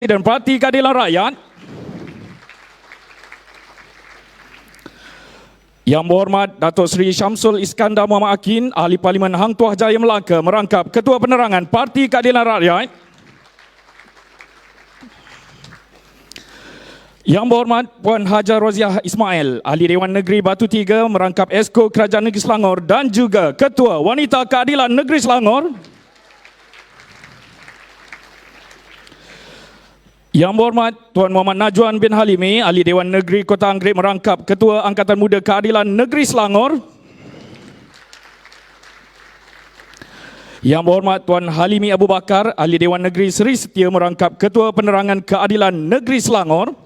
dan Parti Keadilan Rakyat. Yang berhormat Datuk Seri Syamsul Iskandar Muhammad Akin, Ahli Parlimen Hang Tuah Jaya Melaka, merangkap Ketua Penerangan Parti Keadilan Rakyat. Yang berhormat Puan Hajar Roziah Ismail, Ahli Dewan Negeri Batu Tiga, merangkap Esko Kerajaan Negeri Selangor dan juga Ketua Wanita Keadilan Negeri Selangor. Yang berhormat Tuan Muhammad Najwan bin Halimi, Ahli Dewan Negeri Kota Anggerik, merangkap Ketua Angkatan Muda Keadilan Negeri Selangor. Yang berhormat Tuan Halimi Abu Bakar, Ahli Dewan Negeri Seri Setia, merangkap Ketua Penerangan Keadilan Negeri Selangor.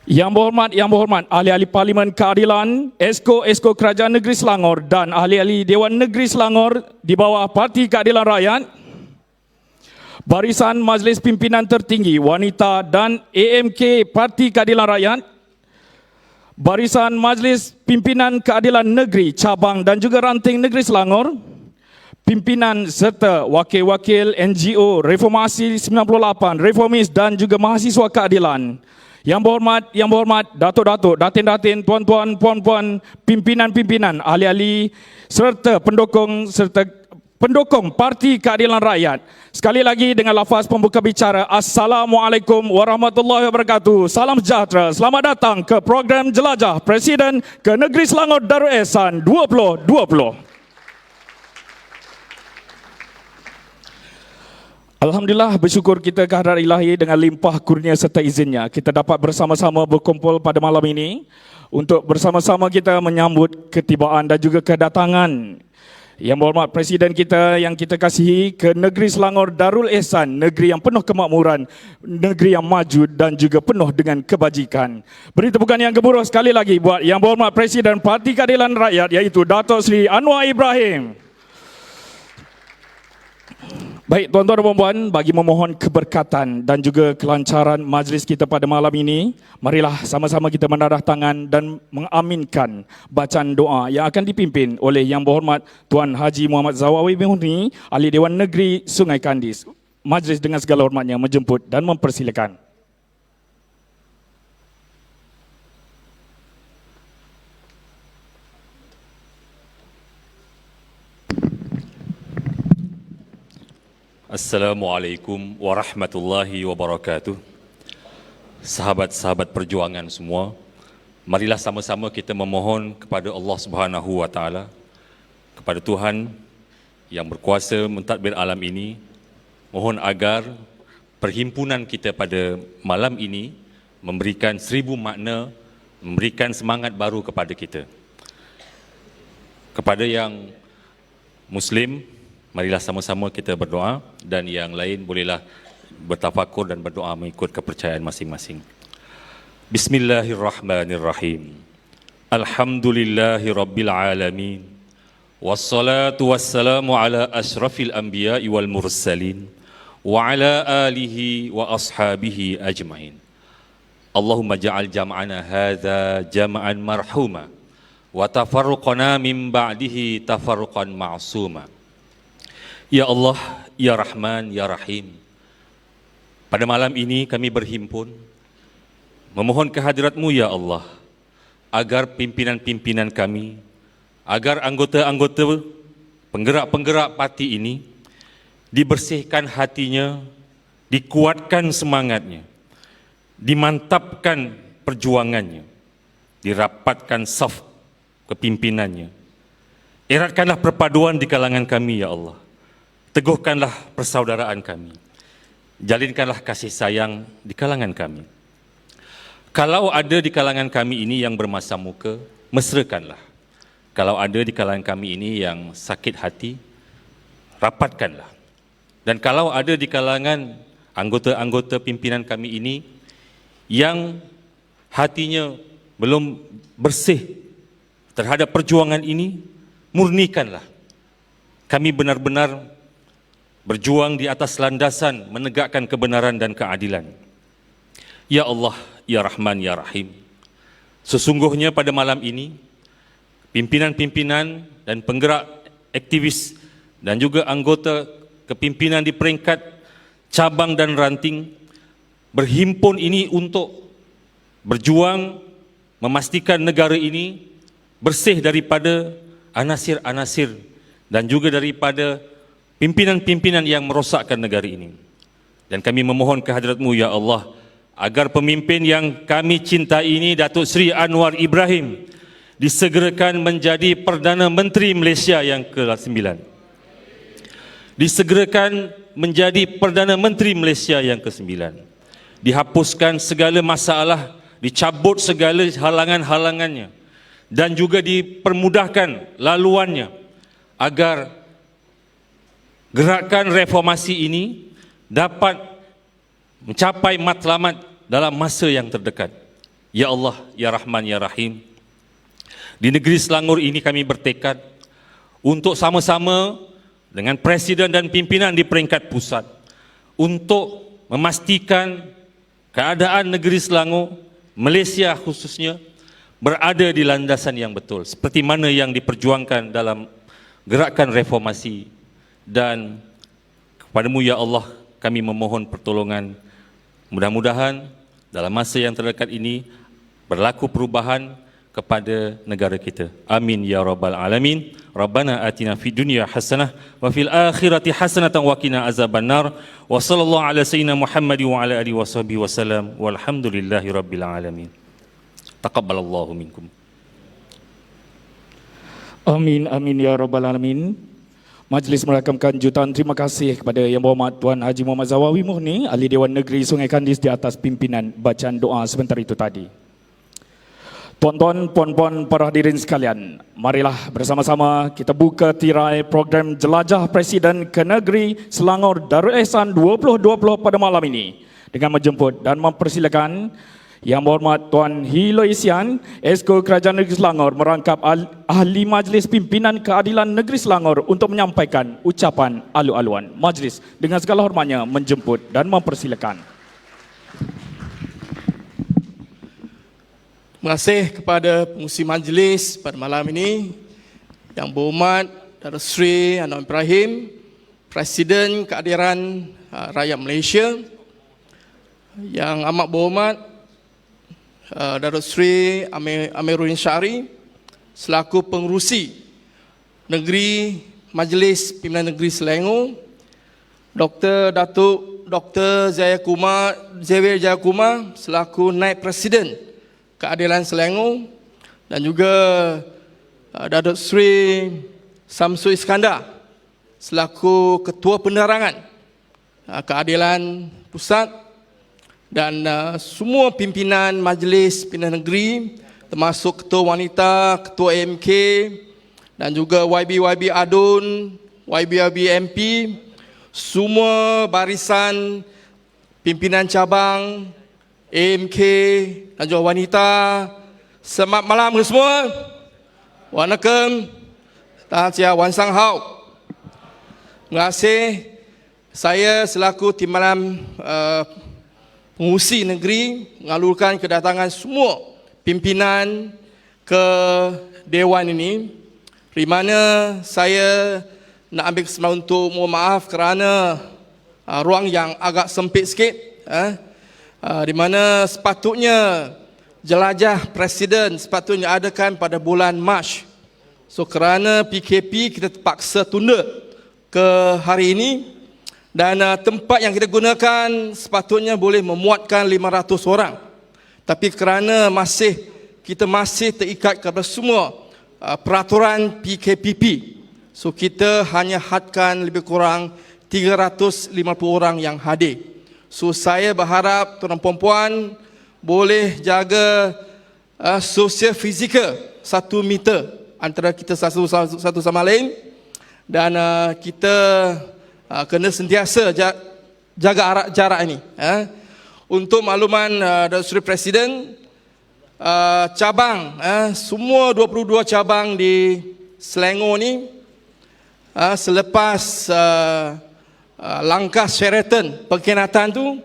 Yang berhormat Ahli-Ahli Parlimen Keadilan, Esko Kerajaan Negeri Selangor dan Ahli-Ahli Dewan Negeri Selangor di bawah Parti Keadilan Rakyat. Barisan Majlis Pimpinan Tertinggi Wanita dan AMK Parti Keadilan Rakyat, Barisan Majlis Pimpinan Keadilan Negeri Cabang dan juga Ranting Negeri Selangor, pimpinan serta wakil-wakil NGO Reformasi 98, Reformis dan juga mahasiswa keadilan. Yang berhormat Datuk-datuk, datin-datin, tuan-tuan, puan-puan, pimpinan-pimpinan, ahli-ahli serta pendukung Parti Keadilan Rakyat. Sekali lagi dengan lafaz pembuka bicara, Assalamualaikum warahmatullahi wabarakatuh. Salam sejahtera. Selamat datang ke program Jelajah Presiden ke Negeri Selangor Darul Ehsan 2020. Alhamdulillah, bersyukur kita kehadrat ilahi dengan limpah kurnia serta izinnya. Kita dapat bersama-sama berkumpul pada malam ini untuk bersama-sama kita menyambut ketibaan dan juga kedatangan Yang berhormat Presiden kita yang kita kasihi ke Negeri Selangor Darul Ehsan, negeri yang penuh kemakmuran, negeri yang maju dan juga penuh dengan kebajikan. Beri tepukan yang gemuruh sekali lagi buat Yang berhormat Presiden Parti Keadilan Rakyat, iaitu Datuk Seri Anwar Ibrahim. Baik tuan-tuan dan puan-puan, bagi memohon keberkatan dan juga kelancaran majlis kita pada malam ini, marilah sama-sama kita menadah tangan dan mengaminkan bacaan doa yang akan dipimpin oleh Yang berhormat Tuan Haji Muhammad Zawawi bin Huni, Ahli Dewan Negeri Sungai Kandis. Majlis dengan segala hormatnya menjemput dan mempersilakan. Assalamualaikum warahmatullahi wabarakatuh. Sahabat-sahabat perjuangan semua, marilah sama-sama kita memohon kepada Allah Subhanahu wa taala, kepada Tuhan yang berkuasa mentadbir alam ini, mohon agar perhimpunan kita pada malam ini memberikan 1000 makna, memberikan semangat baru kepada kita. Kepada yang Muslim, marilah sama-sama kita berdoa, dan yang lain bolehlah bertafakur dan berdoa mengikut kepercayaan masing-masing. Bismillahirrahmanirrahim. Alhamdulillahi rabbil alamin. Wassalatu wassalamu ala asyrafil anbiya'i wal mursalin wa ala alihi wa ashabihi ajma'in. Allahumma ja'al jam'ana hadha jam'an marhuma wa tafarruqana min ba'dihi tafarruqan ma'suma. Ya Allah, Ya Rahman, Ya Rahim, pada malam ini kami berhimpun memohon kehadirat-Mu ya Allah, agar pimpinan-pimpinan kami, agar anggota-anggota penggerak-penggerak parti ini dibersihkan hatinya, dikuatkan semangatnya, dimantapkan perjuangannya, dirapatkan saf kepimpinannya. Eratkanlah perpaduan di kalangan kami ya Allah. Teguhkanlah persaudaraan kami, jalinkanlah kasih sayang di kalangan kami. Kalau ada di kalangan kami ini yang bermasam muka, mesrakanlah. Kalau ada di kalangan kami ini yang sakit hati, rapatkanlah. Dan kalau ada di kalangan anggota-anggota pimpinan kami ini yang hatinya belum bersih terhadap perjuangan ini, murnikanlah. Kami benar-benar berjuang di atas landasan menegakkan kebenaran dan keadilan. Ya Allah, Ya Rahman, Ya Rahim, sesungguhnya pada malam ini, pimpinan-pimpinan dan penggerak aktivis dan juga anggota kepimpinan di peringkat cabang dan ranting berhimpun ini untuk berjuang memastikan negara ini bersih daripada anasir-anasir dan juga daripada pimpinan-pimpinan yang merosakkan negara ini. Dan kami memohon kehadrat-Mu ya Allah, agar pemimpin yang kami cintai ini, Datuk Seri Anwar Ibrahim, disegerakan menjadi Perdana Menteri Malaysia yang ke-9. Disegerakan menjadi Perdana Menteri Malaysia yang ke-9. Dihapuskan segala masalah, dicabut segala halangan-halangannya dan juga dipermudahkan laluannya agar gerakan reformasi ini dapat mencapai matlamat dalam masa yang terdekat. Ya Allah, Ya Rahman, Ya Rahim, di negeri Selangor ini kami bertekad untuk sama-sama dengan Presiden dan pimpinan di peringkat pusat untuk memastikan keadaan negeri Selangor, Malaysia khususnya, berada di landasan yang betul seperti mana yang diperjuangkan dalam gerakan reformasi. Dan kepadamu ya Allah kami memohon pertolongan, mudah-mudahan dalam masa yang terdekat ini berlaku perubahan kepada negara kita. Amin ya rabbal alamin. Rabbana atina fid dunya hasanah wa fil akhirati hasanatan wa qina azabannar. Wa sallallahu ala sayyidina Muhammad wa ala alihi washabbihi wasallam. Walhamdulillahi rabbil alamin. Taqabbalallahu minkum. Amin, amin ya rabbal alamin. Majlis merakamkan jutaan terima kasih kepada Yang Berhormat Tuan Haji Muhammad Zawawi Murni, Ahli Dewan Negeri Sungai Kandis, di atas pimpinan bacaan doa sebentar itu tadi. Tuan-tuan, puan-puan, para hadirin sekalian, marilah bersama-sama kita buka tirai program Jelajah Presiden ke Negeri Selangor Darul Ihsan 2020 pada malam ini dengan menjemput dan mempersilakan Yang Berhormat Tuan Hiloi Sian, Esko Kerajaan Negeri Selangor, merangkap Ahli Majlis Pimpinan Keadilan Negeri Selangor untuk menyampaikan ucapan alu-aluan. Majlis dengan segala hormatnya menjemput dan mempersilakan. Terima kasih kepada pengurusi majlis pada malam ini, Yang Berhormat Datuk Seri Anwar Ibrahim, Presiden Keadilan Rakyat Malaysia, Yang Amat Berhormat Datuk Seri Amiruddin Syari selaku pengerusi Negeri Majlis Pimpinan Negeri Selangor, Dr. Xavier Jayakumar selaku Naib Presiden Keadilan Selangor, dan juga Datuk Seri Samsul Iskandar selaku Ketua Penerangan Keadilan Pusat, dan semua pimpinan Majlis Pimpinan Negeri termasuk Ketua Wanita, Ketua AMK, dan juga YB Adun, YB MP, semua barisan pimpinan cabang AMK dan juga wanita. Selamat malam semua. Waalaikumsalam. Tahniah Wansang Hao. Terima kasih. Saya selaku Timbalan Pengurusi Negeri mengalurkan kedatangan semua pimpinan ke Dewan ini, di mana saya nak ambil kesempatan untuk mohon maaf kerana ruang yang agak sempit sikit, di mana sepatutnya jelajah Presiden sepatutnya adakan pada bulan Mac. So kerana PKP kita terpaksa tunda ke hari ini, dan tempat yang kita gunakan sepatutnya boleh memuatkan 500 orang. Tapi kerana kita masih terikat kepada semua peraturan PKPP, so kita hanya hadkan lebih kurang 350 orang yang hadir. So saya berharap tuan-tuan puan-puan boleh jaga sosial fizikal 1 meter antara kita satu sama lain, dan kita kena sentiasa jaga jarak ini. Untuk makluman Datuk Seri Presiden, cabang semua 22 cabang di Selangor ni selepas langkah Sheraton pengkhianatan tu,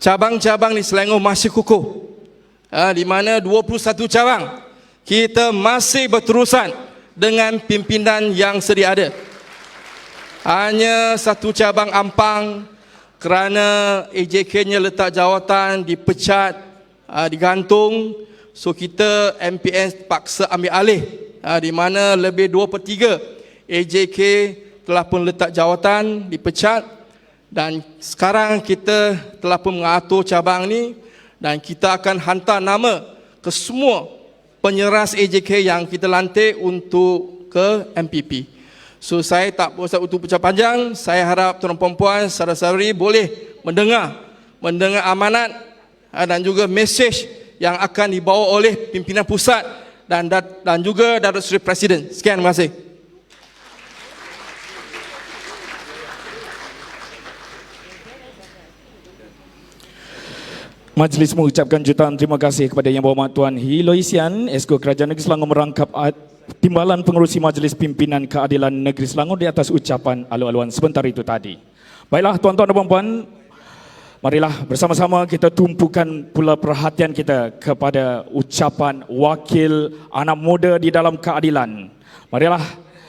cabang-cabang di Selangor masih kukuh, di mana 21 cabang kita masih berterusan dengan pimpinan yang sedia ada. Hanya satu cabang Ampang kerana AJK-nya letak jawatan dipecat, digantung, so kita MPN paksa ambil alih, di mana lebih 2/3 AJK telah pun letak jawatan, dipecat, dan sekarang kita telah pun mengatur cabang ni dan kita akan hantar nama ke semua penyeras AJK yang kita lantik untuk ke MPP. So saya tak berusaha untuk pecah panjang, saya harap tuan puan-puan, saudara-saudari boleh mendengar amanat dan juga mesej yang akan dibawa oleh pimpinan pusat dan juga Datuk Seri Presiden. Sekian, terima kasih. Majlis mengucapkan jutaan terima kasih kepada Yang Berhormat Tuan Hiloisian, Esko Kerajaan Negeri Selangor merangkap Timbalan Pengerusi Majlis Pimpinan Keadilan Negeri Selangor di atas ucapan alu-aluan sebentar itu tadi. Baiklah tuan-tuan dan puan-puan, marilah bersama-sama kita tumpukan pula perhatian kita kepada ucapan wakil anak muda di dalam keadilan. Marilah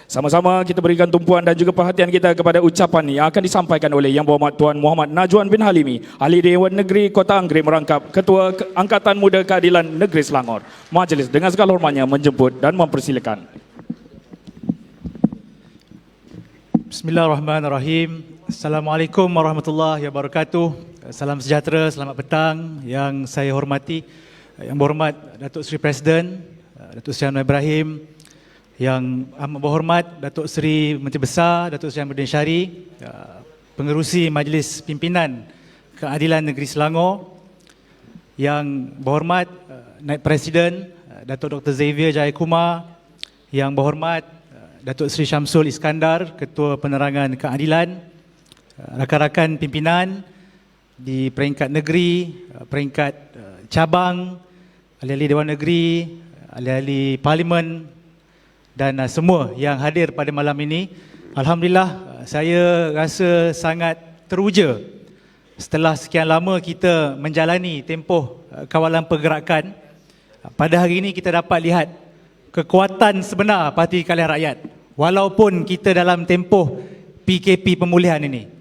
sama-sama kita berikan tumpuan dan juga perhatian kita kepada ucapan yang akan disampaikan oleh Yang Berhormat Tuan Muhammad Najwan bin Halimi, Ahli Dewan Negeri Kota Anggerin merangkap Ketua Angkatan Muda Keadilan Negeri Selangor. Majlis dengan segala hormatnya menjemput dan mempersilakan. Bismillahirrahmanirrahim. Assalamualaikum warahmatullahi wabarakatuh. Salam sejahtera, selamat petang yang saya hormati Yang Berhormat Datuk Seri Presiden, Datuk Seri Anwar Ibrahim, Yang amat berhormat Datuk Seri Menteri Besar Datuk Seri Ahmad Syari, Pengerusi Majlis Pimpinan Keadilan Negeri Selangor, Yang berhormat Naib Presiden Datuk Dr. Xavier Jayakumar, Yang berhormat Datuk Seri Syamsul Iskandar, Ketua Penerangan Keadilan, rakan-rakan pimpinan di peringkat negeri, peringkat cabang, ahli-ahli Dewan Negeri, ahli-ahli Parlimen dan semua yang hadir pada malam ini. Alhamdulillah, saya rasa sangat teruja setelah sekian lama kita menjalani tempoh kawalan pergerakan. Pada hari ini kita dapat lihat kekuatan sebenar Parti Keadilan Rakyat walaupun kita dalam tempoh PKP pemulihan ini.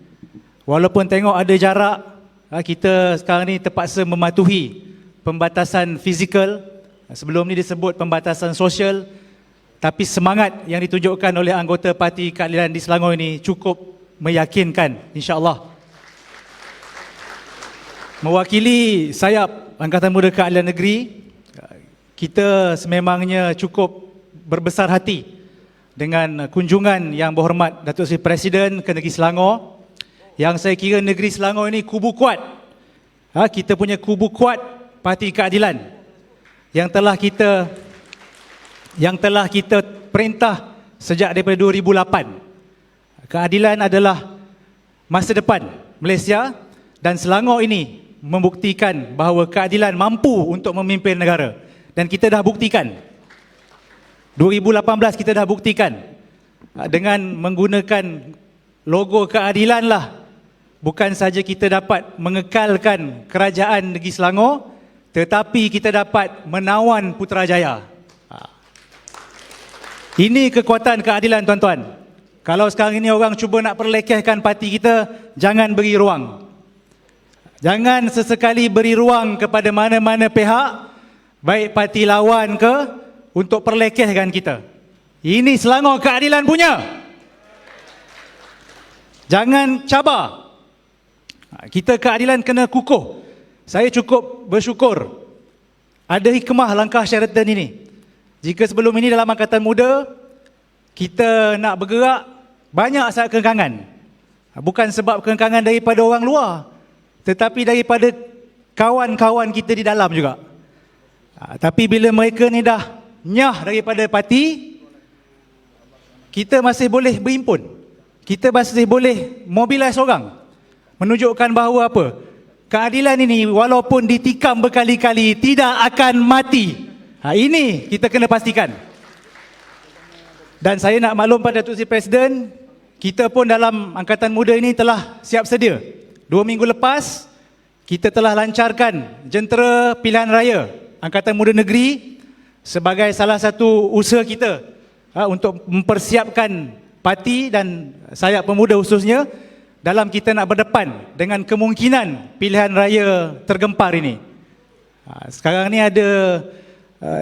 Walaupun tengok ada jarak, kita sekarang ni terpaksa mematuhi pembatasan fizikal, sebelum ni disebut pembatasan sosial, tapi semangat yang ditunjukkan oleh anggota Parti Keadilan di Selangor ini cukup meyakinkan, insya-Allah. Mewakili sayap Angkatan Muda Keadilan Negeri, kita sememangnya cukup berbesar hati dengan kunjungan Yang Berhormat Datuk Seri Presiden ke Negeri Selangor, yang saya kira negeri Selangor ini kubu kuat. Kita punya kubu kuat Parti Keadilan yang telah kita perintah sejak daripada 2008. Keadilan adalah masa depan Malaysia dan Selangor ini membuktikan bahawa keadilan mampu untuk memimpin negara. Dan kita dah buktikan. 2018 kita dah buktikan dengan menggunakan logo keadilan lah. Bukan saja kita dapat mengekalkan kerajaan negeri Selangor, tetapi kita dapat menawan Putrajaya. Ini kekuatan keadilan, tuan-tuan. Kalau sekarang ini orang cuba nak perlekehkan parti kita, jangan beri ruang. Jangan sesekali beri ruang kepada mana-mana pihak, baik parti lawan ke, untuk perlekehkan kita. Ini Selangor keadilan punya. Jangan cabar. Kita keadilan kena kukuh. Saya cukup bersyukur ada hikmah langkah Sheraton ini. Jika sebelum ini dalam Angkatan Muda kita nak bergerak, banyak sangat kengkangan. Bukan sebab kengkangan daripada orang luar, tetapi daripada kawan-kawan kita di dalam juga. Tapi bila mereka ni dah nyah daripada parti, kita masih boleh berhimpun. Kita masih boleh mobilize orang. Menunjukkan bahawa apa? Keadilan ini walaupun ditikam berkali-kali tidak akan mati. Ini kita kena pastikan. Dan saya nak maklum pada Datuk Seri Presiden, kita pun dalam Angkatan Muda ini telah siap sedia. 2 minggu lepas, kita telah lancarkan jentera pilihan raya Angkatan Muda Negeri sebagai salah satu usaha kita untuk mempersiapkan parti dan sayap pemuda khususnya dalam kita nak berdepan dengan kemungkinan pilihan raya tergempar ini. Sekarang ni ada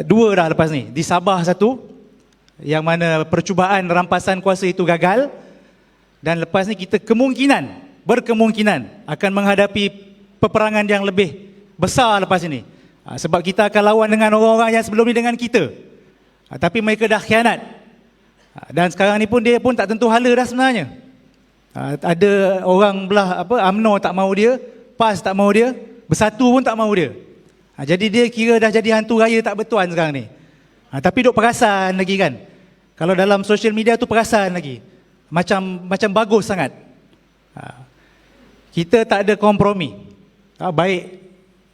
dua dah lepas ni. Di Sabah satu, yang mana percubaan rampasan kuasa itu gagal, dan lepas ni kita berkemungkinan akan menghadapi peperangan yang lebih besar lepas ini. Sebab kita akan lawan dengan orang-orang yang sebelum ni dengan kita. Tapi mereka dah khianat. Dan sekarang ni pun dia pun tak tentu hala dah sebenarnya. Ada orang belah UMNO tak mahu dia, PAS tak mahu dia, Bersatu pun tak mahu dia. Jadi dia kira dah jadi hantu raya tak bertuan sekarang ni. Tapi duk perasan lagi kan. Kalau dalam social media tu perasan lagi. Macam bagus sangat. Kita tak ada kompromi. Baik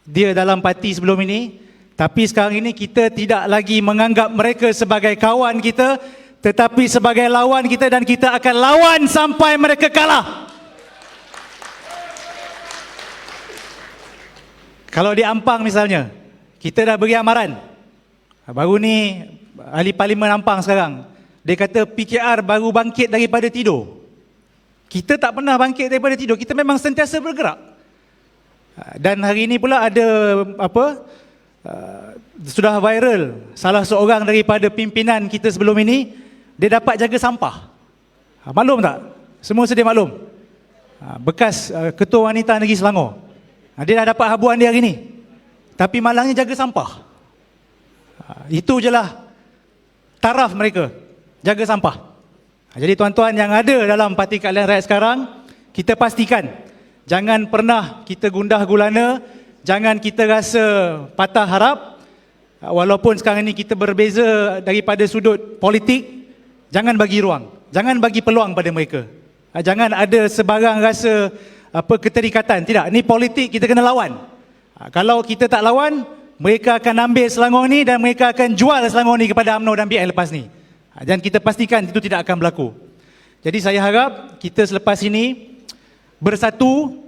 dia dalam parti sebelum ini, tapi sekarang ini kita tidak lagi menganggap mereka sebagai kawan kita, tetapi sebagai lawan kita, dan kita akan lawan sampai mereka kalah. Kalau di Ampang misalnya, kita dah beri amaran. Baru ni ahli parlimen Ampang sekarang, dia kata PKR baru bangkit daripada tidur. Kita tak pernah bangkit daripada tidur, kita memang sentiasa bergerak. Dan hari ini pula ada sudah viral, salah seorang daripada pimpinan kita sebelum ini, dia dapat jaga sampah. Maklum tak? Semua sedia maklum. Bekas Ketua Wanita Negeri Selangor. Dia dah dapat habuan dia hari ini. Tapi malangnya jaga sampah. Itu je lah taraf mereka, jaga sampah. Jadi tuan-tuan yang ada dalam Parti Keadilan Rakyat sekarang, kita pastikan jangan pernah kita gundah gulana, jangan kita rasa patah harap. Walaupun sekarang ini kita berbeza daripada sudut politik, jangan bagi ruang, jangan bagi peluang pada mereka. Jangan ada sebarang rasa keterikatan. Tidak, ni politik, kita kena lawan. Kalau kita tak lawan, mereka akan ambil Selangor ni dan mereka akan jual Selangor ni kepada UMNO dan BN lepas ni. Dan kita pastikan itu tidak akan berlaku. Jadi saya harap kita selepas ini bersatu,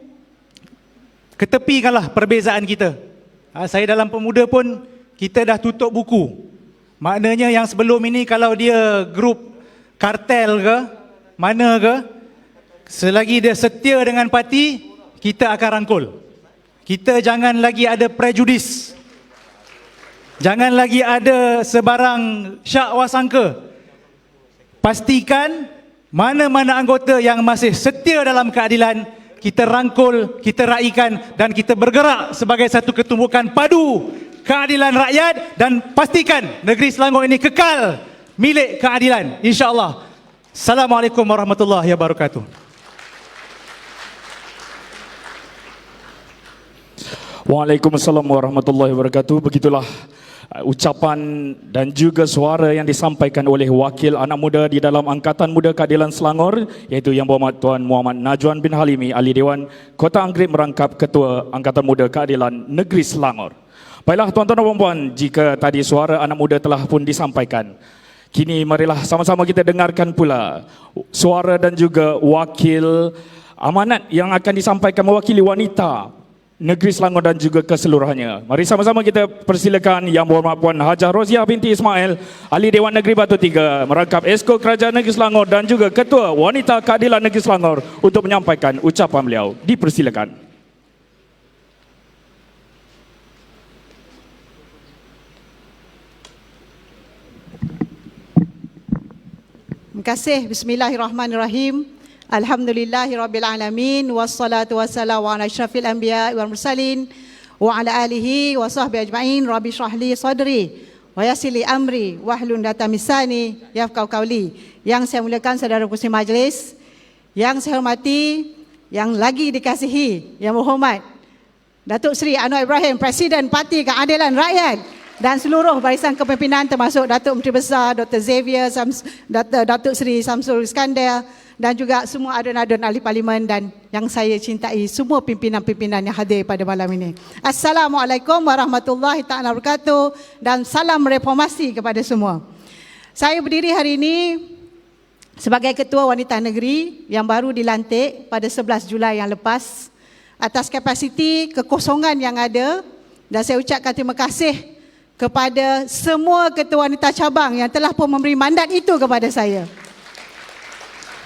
ketepikanlah perbezaan kita. Saya dalam Pemuda pun, kita dah tutup buku. Maknanya yang sebelum ini kalau dia grup kartel ke, mana ke, selagi dia setia dengan parti, kita akan rangkul. Kita jangan lagi ada prejudis. Jangan lagi ada sebarang syak wasangka. Pastikan mana-mana anggota yang masih setia dalam keadilan, kita rangkul, kita raikan, dan kita bergerak sebagai satu ketumbukan padu keadilan rakyat, dan pastikan negeri Selangor ini kekal milik keadilan, insya-Allah. Assalamualaikum warahmatullahi wabarakatuh. Waalaikumsalam warahmatullahi wabarakatuh. Begitulah ucapan dan juga suara yang disampaikan oleh wakil anak muda di dalam Angkatan Muda Keadilan Selangor, iaitu Yang Berhormat Tuan Muhammad Najwan bin Halimi, Ahli Dewan Kota Anggerik merangkap Ketua Angkatan Muda Keadilan Negeri Selangor. Baiklah tuan-tuan dan puan-puan, jika tadi suara anak muda telah pun disampaikan, kini marilah sama-sama kita dengarkan pula suara dan juga wakil amanat yang akan disampaikan mewakili wanita Negeri Selangor dan juga keseluruhannya. Mari sama-sama kita persilakan Yang Berhormat Puan Hajah Roziah binti Ismail, Ahli Dewan Negeri Batu 3, merangkap Esko Kerajaan Negeri Selangor dan juga Ketua Wanita Keadilan Negeri Selangor untuk menyampaikan ucapan beliau. Dipersilakan. Terima kasih. Bismillahirrahmanirrahim. Alhamdulillahirrabbilalamin. Wassalatu wassalamu ala asyrafil anbiya wal mursalin wa ala alihi wa sahbihi ajma'in. Rabbi shrah li sadri wa yassir li amri wahlul 'uqdatam min lisani yafqahu qawli. Yang saya muliakan saudara pengurusi majlis, yang saya hormati, yang lagi dikasihi, yang berhormat Datuk Seri Anwar Ibrahim, Presiden Parti Keadilan Rakyat, dan seluruh barisan kepimpinan termasuk Datuk Menteri Besar Dr. Xavier, Datuk Seri Samsul Iskandar, dan juga semua adun-adun ahli parlimen dan yang saya cintai semua pimpinan-pimpinan yang hadir pada malam ini. Assalamualaikum warahmatullahi taala wabarakatuh, dan salam reformasi kepada semua. Saya berdiri hari ini sebagai Ketua Wanita Negeri yang baru dilantik pada 11 Julai yang lepas atas kapasiti kekosongan yang ada, dan saya ucapkan terima kasih kepada semua ketua wanita cabang yang telah pun memberi mandat itu kepada saya.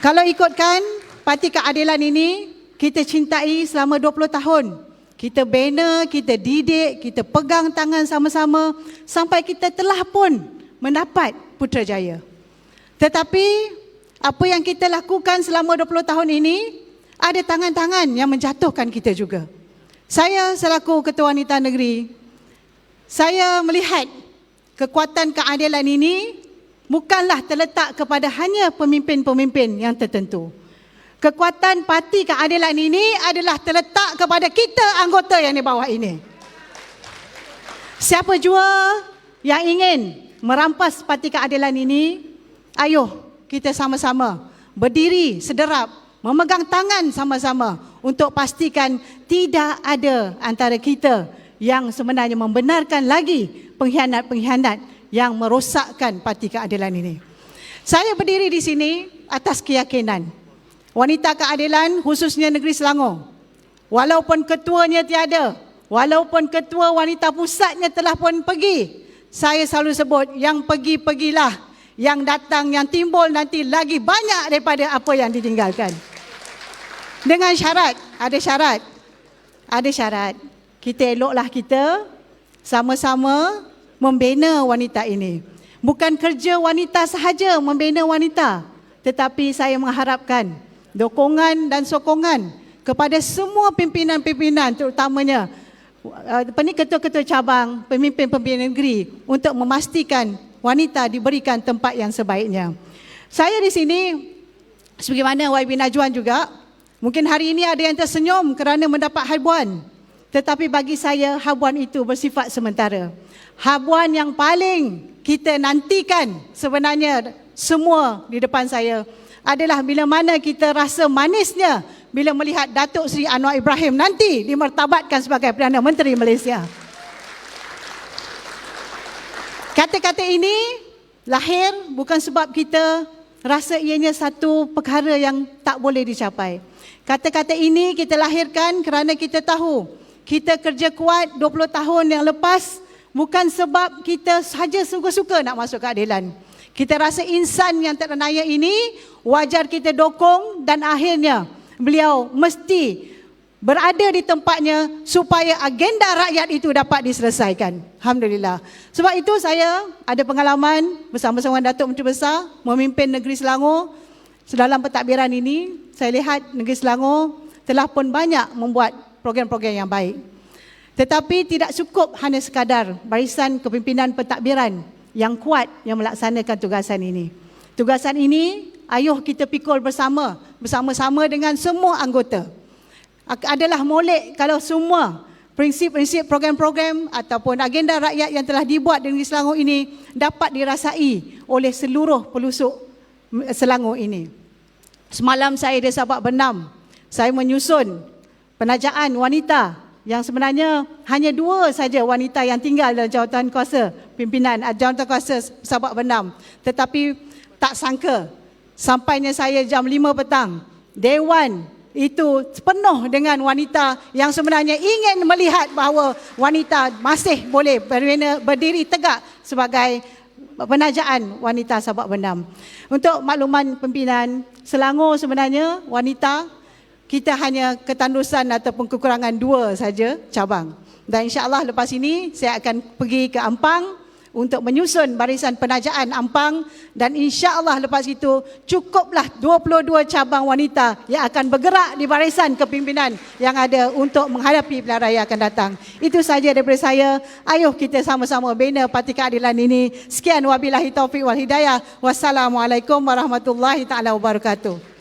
Kalau ikutkan Parti Keadilan ini kita cintai selama 20 tahun. Kita bina, kita didik, kita pegang tangan sama-sama sampai kita telah pun mendapat Putrajaya. Tetapi apa yang kita lakukan selama 20 tahun ini, ada tangan-tangan yang menjatuhkan kita juga. Saya selaku Ketua Wanita Negeri, saya melihat kekuatan keadilan ini bukanlah terletak kepada hanya pemimpin-pemimpin yang tertentu. Kekuatan Parti Keadilan ini adalah terletak kepada kita anggota yang di bawah ini. Siapa jua yang ingin merampas Parti Keadilan ini, ayo kita sama-sama berdiri sederap, memegang tangan sama-sama untuk pastikan tidak ada antara kita yang sebenarnya membenarkan lagi pengkhianat-pengkhianat yang merosakkan Parti Keadilan ini. Saya berdiri di sini atas keyakinan wanita keadilan khususnya negeri Selangor. Walaupun ketuanya tiada, walaupun ketua wanita pusatnya telah pun pergi, saya selalu sebut yang pergi-pergilah, yang datang, yang timbul nanti lagi banyak daripada apa yang ditinggalkan. Dengan syarat, ada syarat. Kita eloklah kita sama-sama membina wanita ini. Bukan kerja wanita sahaja membina wanita, tetapi saya mengharapkan dokongan dan sokongan kepada semua pimpinan-pimpinan, terutamanya ketua-ketua cabang, pemimpin-pemimpin negeri untuk memastikan wanita diberikan tempat yang sebaiknya. Saya di sini, sebagaimana YB Najwan juga, mungkin hari ini ada yang tersenyum kerana mendapat habuan. Tetapi bagi saya, habuan itu bersifat sementara. Habuan yang paling kita nantikan sebenarnya semua di depan saya adalah bila mana kita rasa manisnya bila melihat Datuk Seri Anwar Ibrahim nanti dimartabatkan sebagai Perdana Menteri Malaysia. Kata-kata ini lahir bukan sebab kita rasa ianya satu perkara yang tak boleh dicapai. Kata-kata ini kita lahirkan kerana kita tahu kita kerja kuat 20 tahun yang lepas bukan sebab kita sahaja suka-suka nak masuk keadilan. Kita rasa insan yang ternaya ini wajar kita dokong dan akhirnya beliau mesti berada di tempatnya supaya agenda rakyat itu dapat diselesaikan. Alhamdulillah. Sebab itu saya ada pengalaman bersama-sama Datuk Menteri Besar memimpin negeri Selangor. Dalam pentadbiran ini saya lihat negeri Selangor telah pun banyak membuat program-program yang baik. Tetapi tidak cukup hanya sekadar barisan kepimpinan pentadbiran yang kuat yang melaksanakan tugasan ini. Tugasan ini, ayuh kita pikul bersama-sama dengan semua anggota. Adalah molek kalau semua prinsip-prinsip program-program ataupun agenda rakyat yang telah dibuat di negeri Selangor ini dapat dirasai oleh seluruh pelusuk Selangor ini. Semalam saya di Sabak Bernam, saya menyusun penajaan wanita yang sebenarnya hanya 2 saja wanita yang tinggal dalam jawatan kuasa pimpinan jawatan kuasa Sabak Bernam. Tetapi tak sangka sampainya saya jam 5 petang, Dewan itu penuh dengan wanita yang sebenarnya ingin melihat bahawa wanita masih boleh berdiri tegak sebagai penajaan wanita Sabak Bernam. Untuk makluman pimpinan, Selangor sebenarnya wanita kita hanya ketandusan ataupun kekurangan 2 saja cabang. Dan insya-Allah lepas ini saya akan pergi ke Ampang untuk menyusun barisan penajaan Ampang dan insya-Allah lepas itu cukuplah 22 cabang wanita yang akan bergerak di barisan kepimpinan yang ada untuk menghadapi pilihan raya akan datang. Itu saja daripada saya. Ayuh kita sama-sama bina Parti Keadilan ini. Sekian, wabillahi taufiq wal hidayah. Wassalamualaikum warahmatullahi taala wabarakatuh.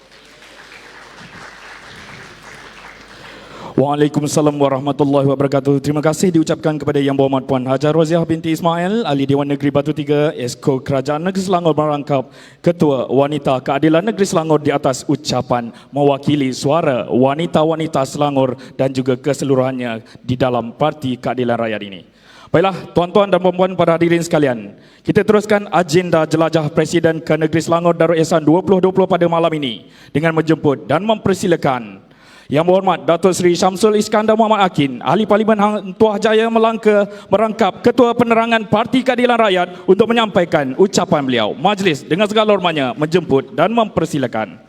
Waalaikumsalam warahmatullahi wabarakatuh. Terima kasih diucapkan kepada Yang Berhormat Puan Hajar Roziah binti Ismail, Ahli Dewan Negeri Batu 3, Esko Kerajaan Negeri Selangor merangkap Ketua Wanita Keadilan Negeri Selangor di atas ucapan mewakili suara wanita-wanita Selangor dan juga keseluruhannya di dalam Parti Keadilan Rakyat ini. Baiklah, tuan-tuan dan puan-puan para hadirin sekalian, kita teruskan agenda jelajah Presiden ke Negeri Selangor Darul Ihsan 2020 pada malam ini dengan menjemput dan mempersilakan Yang Berhormat Datuk Seri Syamsul Iskandar Muhammad Akin, Ahli Parlimen Hang Tuah Jaya Melangka merangkap Ketua Penerangan Parti Keadilan Rakyat untuk menyampaikan ucapan beliau. Majlis dengan segala hormatnya menjemput dan mempersilakan.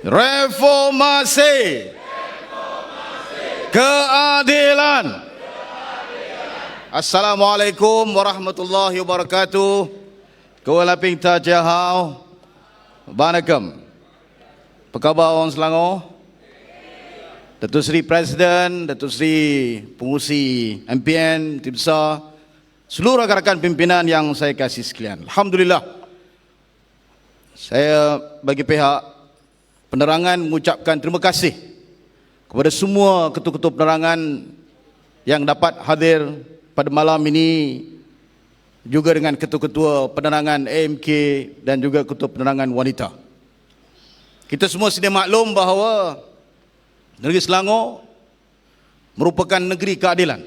Reformasi. Keadilan. Assalamualaikum warahmatullahi wabarakatuh. Kuala Pinta Jahau. Banakam. Apa khabar orang Selangor? Datuk Seri Presiden, Datuk Seri Pengurusi MPN, Tim Besar, seluruh rakan-rakan pimpinan yang saya kasih sekalian. Alhamdulillah. Saya bagi pihak penerangan mengucapkan terima kasih kepada semua ketua-ketua penerangan yang dapat hadir pada malam ini, juga dengan ketua-ketua penerangan AMK dan juga ketua penerangan wanita. Kita semua sedia maklum bahawa negeri Selangor merupakan negeri keadilan.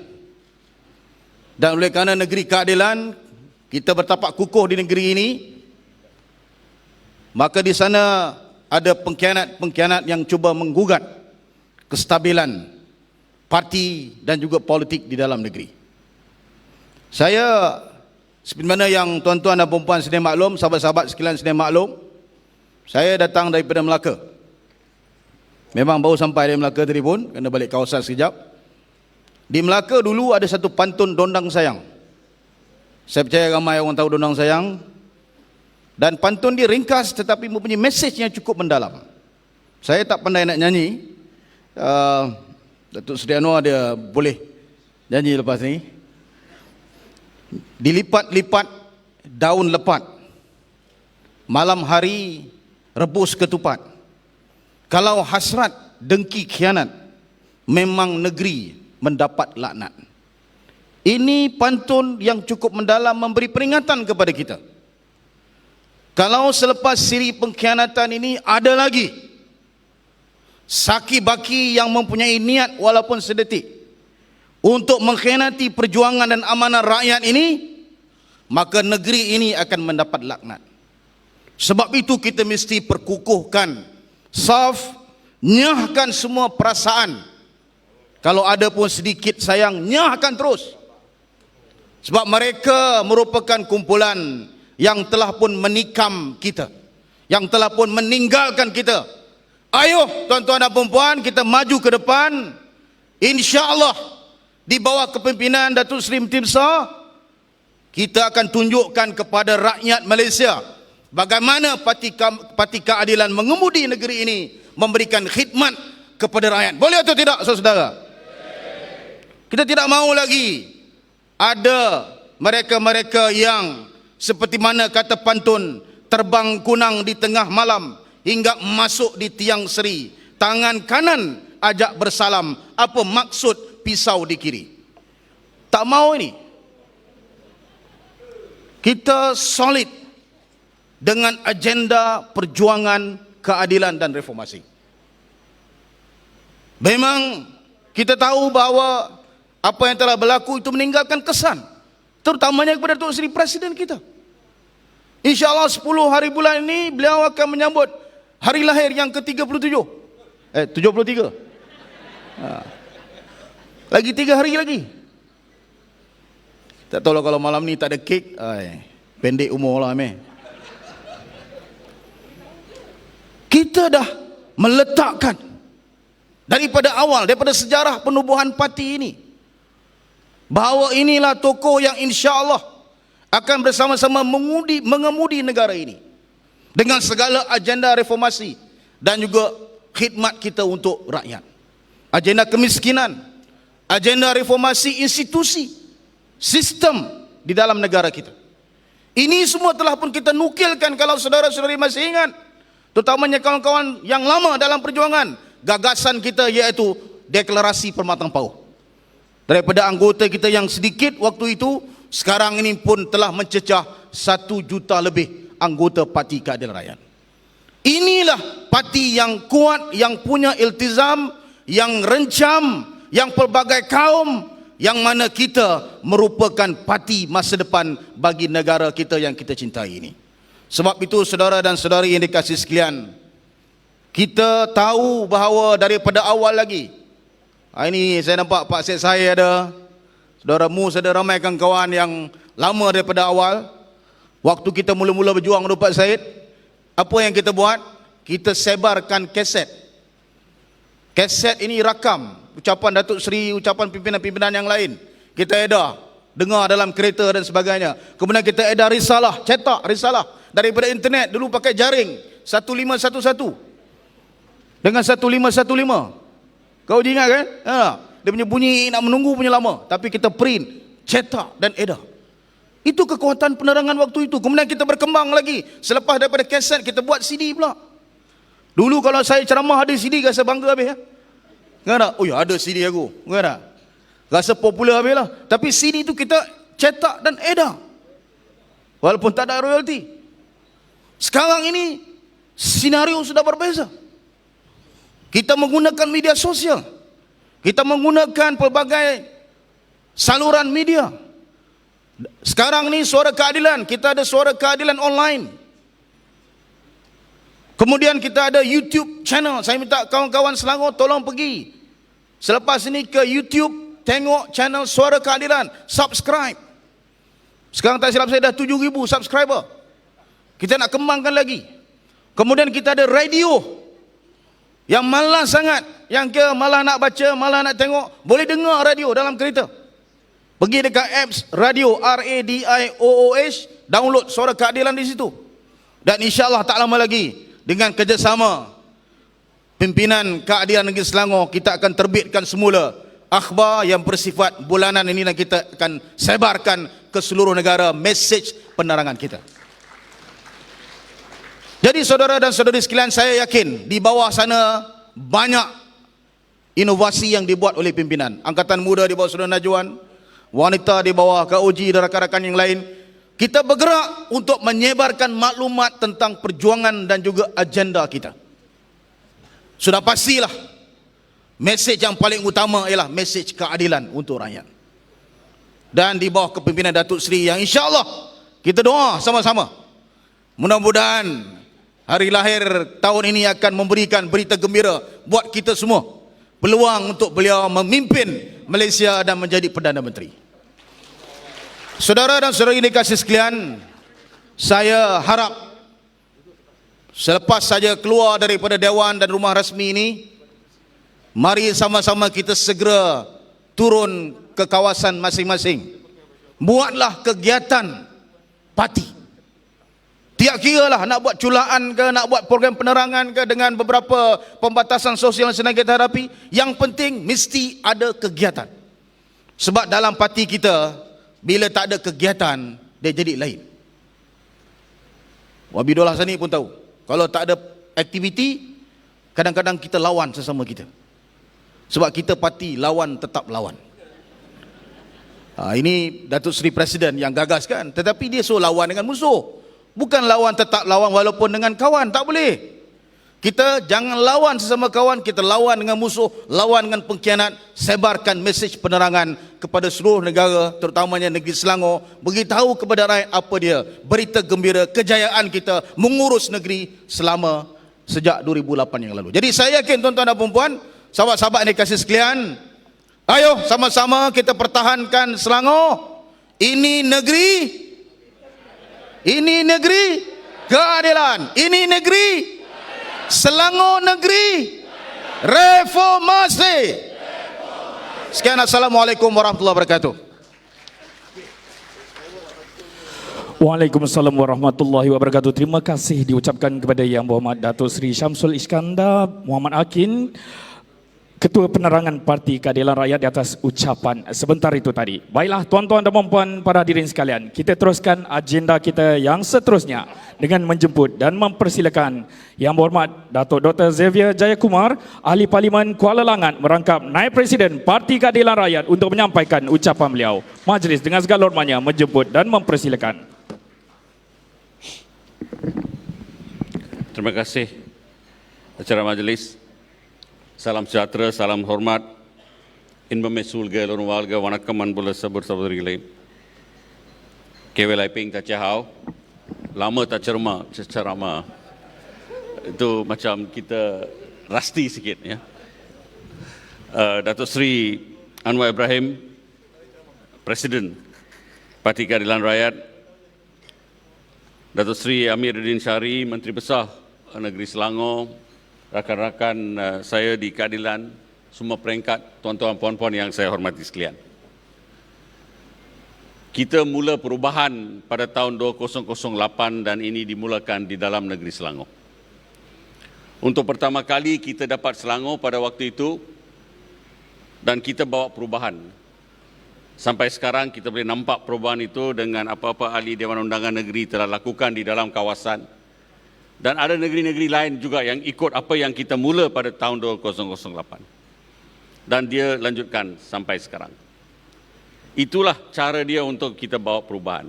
Dan oleh kerana negeri keadilan, kita bertapak kukuh di negeri ini, maka di sana ada pengkhianat-pengkhianat yang cuba menggugat kestabilan parti dan juga politik di dalam negeri. Saya, seperti mana yang tuan-tuan dan puan-puan sedia maklum, sahabat-sahabat sekalian sedia maklum, saya datang daripada Melaka. Memang baru sampai dari Melaka tadi pun, kena balik kawasan sekejap. Di Melaka dulu ada satu pantun Dondang Sayang. Saya percaya ramai orang tahu Dondang Sayang. Dan pantun dia ringkas tetapi mempunyai mesej yang cukup mendalam. Saya tak pandai nak nyanyi. Datuk Seri Anwar dia boleh nyanyi lepas ni. Dilipat-lipat daun lepat, malam hari rebus ketupat. Kalau hasrat dengki khianat, memang negeri mendapat laknat. Ini pantun yang cukup mendalam, memberi peringatan kepada kita. Kalau selepas siri pengkhianatan ini ada lagi saki-baki yang mempunyai niat walaupun sedetik untuk mengkhianati perjuangan dan amanah rakyat ini, maka negeri ini akan mendapat laknat. Sebab itu kita mesti perkukuhkan saf, nyahkan semua perasaan. Kalau ada pun sedikit sayang, nyahkan terus. Sebab mereka merupakan kumpulan yang telah pun menikam kita, yang telah pun meninggalkan kita. Ayo tuan-tuan dan puan-puan, kita maju ke depan. InsyaAllah di bawah kepimpinan Datuk Seri Tim Besar, kita akan tunjukkan kepada rakyat Malaysia bagaimana parti keadilan mengemudi negeri ini, memberikan khidmat kepada rakyat. Boleh atau tidak, saudara-saudara? Kita tidak mahu lagi ada mereka-mereka yang seperti mana kata pantun, terbang kunang di tengah malam hingga masuk di tiang seri, tangan kanan ajak bersalam, apa maksud pisau di kiri. Tak mau ini. Kita solid dengan agenda perjuangan keadilan dan reformasi. Memang kita tahu bahawa apa yang telah berlaku itu meninggalkan kesan, terutamanya kepada Datuk Seri Presiden kita. InsyaAllah 10 hari bulan ini beliau akan menyambut hari lahir yang ke-37. 73. Lagi 3 hari lagi. Tak tahu lah kalau malam ni tak ada kek, pendek umur lah meh. Kita dah meletakkan daripada awal, daripada sejarah penubuhan parti ini, bahawa inilah tokoh yang insya-Allah akan bersama-sama mengemudi negara ini dengan segala agenda reformasi dan juga khidmat kita untuk rakyat. Agenda kemiskinan, agenda reformasi institusi, sistem di dalam negara kita. Ini semua telah pun kita nukilkan, kalau saudara-saudari masih ingat, terutamanya kawan-kawan yang lama dalam perjuangan, gagasan kita iaitu deklarasi permatang pauh. Daripada anggota kita yang sedikit waktu itu, sekarang ini pun telah mencecah 1 juta lebih anggota Parti Keadilan Rakyat. Inilah parti yang kuat, yang punya iltizam, yang rencam, yang pelbagai kaum, yang mana kita merupakan parti masa depan bagi negara kita yang kita cintai ini. Sebab itu saudara dan saudari yang dikasihi sekalian, kita tahu bahawa daripada awal lagi, ini saya nampak Pak Syed saya ada, saudara Mus ada, ramai kawan-kawan yang lama daripada awal, waktu kita mula-mula berjuang dengan Pak Syed, Apa yang kita buat? Kita sebarkan kaset. Kaset ini rakam ucapan Datuk Seri, ucapan pimpinan-pimpinan yang lain. Kita edar, dengar dalam kereta dan sebagainya. Kemudian kita edar risalah, cetak risalah daripada internet. Dulu pakai jaring 1511 dengan 1515. Kau ingat kan? Dia punya bunyi nak menunggu punya lama, tapi kita print, cetak dan edar. Itu kekuatan penerangan waktu itu. Kemudian kita berkembang lagi. Selepas daripada kaset, kita buat CD pula. Dulu kalau saya ceramah ada CD, rasa bangga habis ya. Kan tak? Oh ya, ada CD aku. Kan tak? Rasa popular habis lah. Tapi CD itu kita cetak dan edar. Walaupun tak ada royalty. Sekarang ini senario sudah berbeza. Kita menggunakan media sosial. Kita menggunakan pelbagai saluran media. Sekarang ni Suara Keadilan, kita ada Suara Keadilan online. Kemudian kita ada YouTube channel. Saya minta kawan-kawan Selangor tolong pergi selepas ini ke YouTube, tengok channel Suara Keadilan, subscribe. Sekarang tak silap saya dah 7,000 subscriber. Kita nak kembangkan lagi. Kemudian kita ada radio. Yang malas sangat, yang ke malah nak baca, malah nak tengok, boleh dengar radio dalam kereta. Pergi dekat apps radio, RADIOOH, download Suara Keadilan di situ. Dan insya-Allah tak lama lagi, dengan kerjasama pimpinan Keadilan Negeri Selangor, kita akan terbitkan semula akhbar yang bersifat bulanan ini, dan kita akan sebarkan ke seluruh negara mesej penerangan kita. Jadi saudara dan saudari sekalian, saya yakin di bawah sana banyak inovasi yang dibuat oleh pimpinan. Angkatan Muda di bawah Saudara Najwan, wanita di bawah Kak Oji dan rakan-rakan yang lain. Kita bergerak untuk menyebarkan maklumat tentang perjuangan dan juga agenda kita. Sudah pastilah mesej yang paling utama ialah mesej keadilan untuk rakyat. Dan di bawah kepimpinan Datuk Seri yang insya-Allah kita doa sama-sama, mudah-mudahan hari lahir tahun ini akan memberikan berita gembira buat kita semua, peluang untuk beliau memimpin Malaysia dan menjadi Perdana Menteri. Saudara dan saudari dikasih sekalian, saya harap selepas saja keluar daripada Dewan dan rumah rasmi ini, mari sama-sama kita segera turun ke kawasan masing-masing. Buatlah kegiatan parti. Tiap kira lah nak buat culaan ke, nak buat program penerangan ke, dengan beberapa pembatasan sosial yang sedang kita hadapi. Yang penting mesti ada kegiatan. Sebab dalam parti kita, bila tak ada kegiatan, dia jadi lain. Wabidullah Sani pun tahu, kalau tak ada aktiviti, kadang-kadang kita lawan sesama kita. Sebab kita parti lawan tetap lawan. Ini Datuk Seri Presiden yang gagaskan, tetapi dia suruh lawan dengan musuh. Bukan lawan tetap lawan walaupun dengan kawan, tak boleh. Kita jangan lawan sesama kawan, kita lawan dengan musuh, lawan dengan pengkhianat. Sebarkan mesej penerangan kepada seluruh negara, terutamanya negeri Selangor. Beritahu kepada rakyat apa dia berita gembira kejayaan kita mengurus negeri selama sejak 2008 yang lalu. Jadi saya yakin tuan-tuan dan puan-puan, sahabat-sahabat yang dikasihi sekalian, ayo sama-sama kita pertahankan Selangor. Ini negeri keadilan. Ini negeri Selangor, negeri reformasi. Sekian, assalamualaikum warahmatullahi wabarakatuh. Waalaikumsalam warahmatullahi wabarakatuh. Terima kasih diucapkan kepada Yang Berhormat Datuk Seri Syamsul Iskandar Muhammad Akin, Ketua Penerangan Parti Keadilan Rakyat, di atas ucapan sebentar itu tadi. Baiklah tuan-tuan dan puan-puan para hadirin sekalian, kita teruskan agenda kita yang seterusnya dengan menjemput dan mempersilakan Yang Berhormat Datuk Dr. Xavier Jayakumar, Ahli Parlimen Kuala Langat, merangkap Naib Presiden Parti Keadilan Rakyat untuk menyampaikan ucapan beliau. Majlis dengan segala hormatnya menjemput dan mempersilakan. Terima kasih acara majlis. Salam sejahtera, salam hormat. Inbame sulga lorong walga wanakkam anbula sabur saudari Kewelai ping tak cahau. Lama tak ceramah. Itu macam kita rasti sikit ya. Datuk Seri Anwar Ibrahim, Presiden Parti Keadilan Rakyat, Datuk Seri Amiruddin Syari, Menteri Besar Negeri Selangor, rakan-rakan saya di keadilan, semua peringkat, tuan-tuan puan-puan yang saya hormati sekalian. Kita mula perubahan pada tahun 2008 dan ini dimulakan di dalam negeri Selangor. Untuk pertama kali kita dapat Selangor pada waktu itu dan kita bawa perubahan. Sampai sekarang kita boleh nampak perubahan itu dengan apa-apa ahli Dewan Undangan Negeri telah lakukan di dalam kawasan. Dan ada negeri-negeri lain juga yang ikut apa yang kita mula pada tahun 2008. Dan dia lanjutkan sampai sekarang. Itulah cara dia untuk kita bawa perubahan.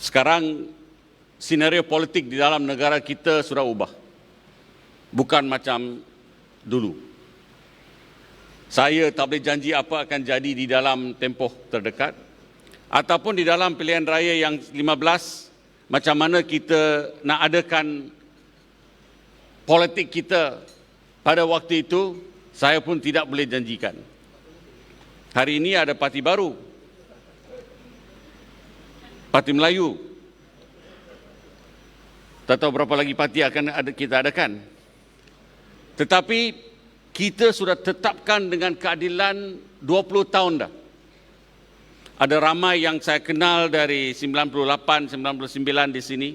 Sekarang senario politik di dalam negara kita sudah ubah. Bukan macam dulu. Saya tak boleh janji apa akan jadi di dalam tempoh terdekat ataupun di dalam pilihan raya yang 15, macam mana kita nak adakan politik kita pada waktu itu, saya pun tidak boleh janjikan. Hari ini ada parti baru, Parti Melayu. Tak tahu berapa lagi parti akan kita adakan. Tetapi kita sudah tetapkan dengan keadilan 20 tahun dah. Ada ramai yang saya kenal dari 98, 99 di sini.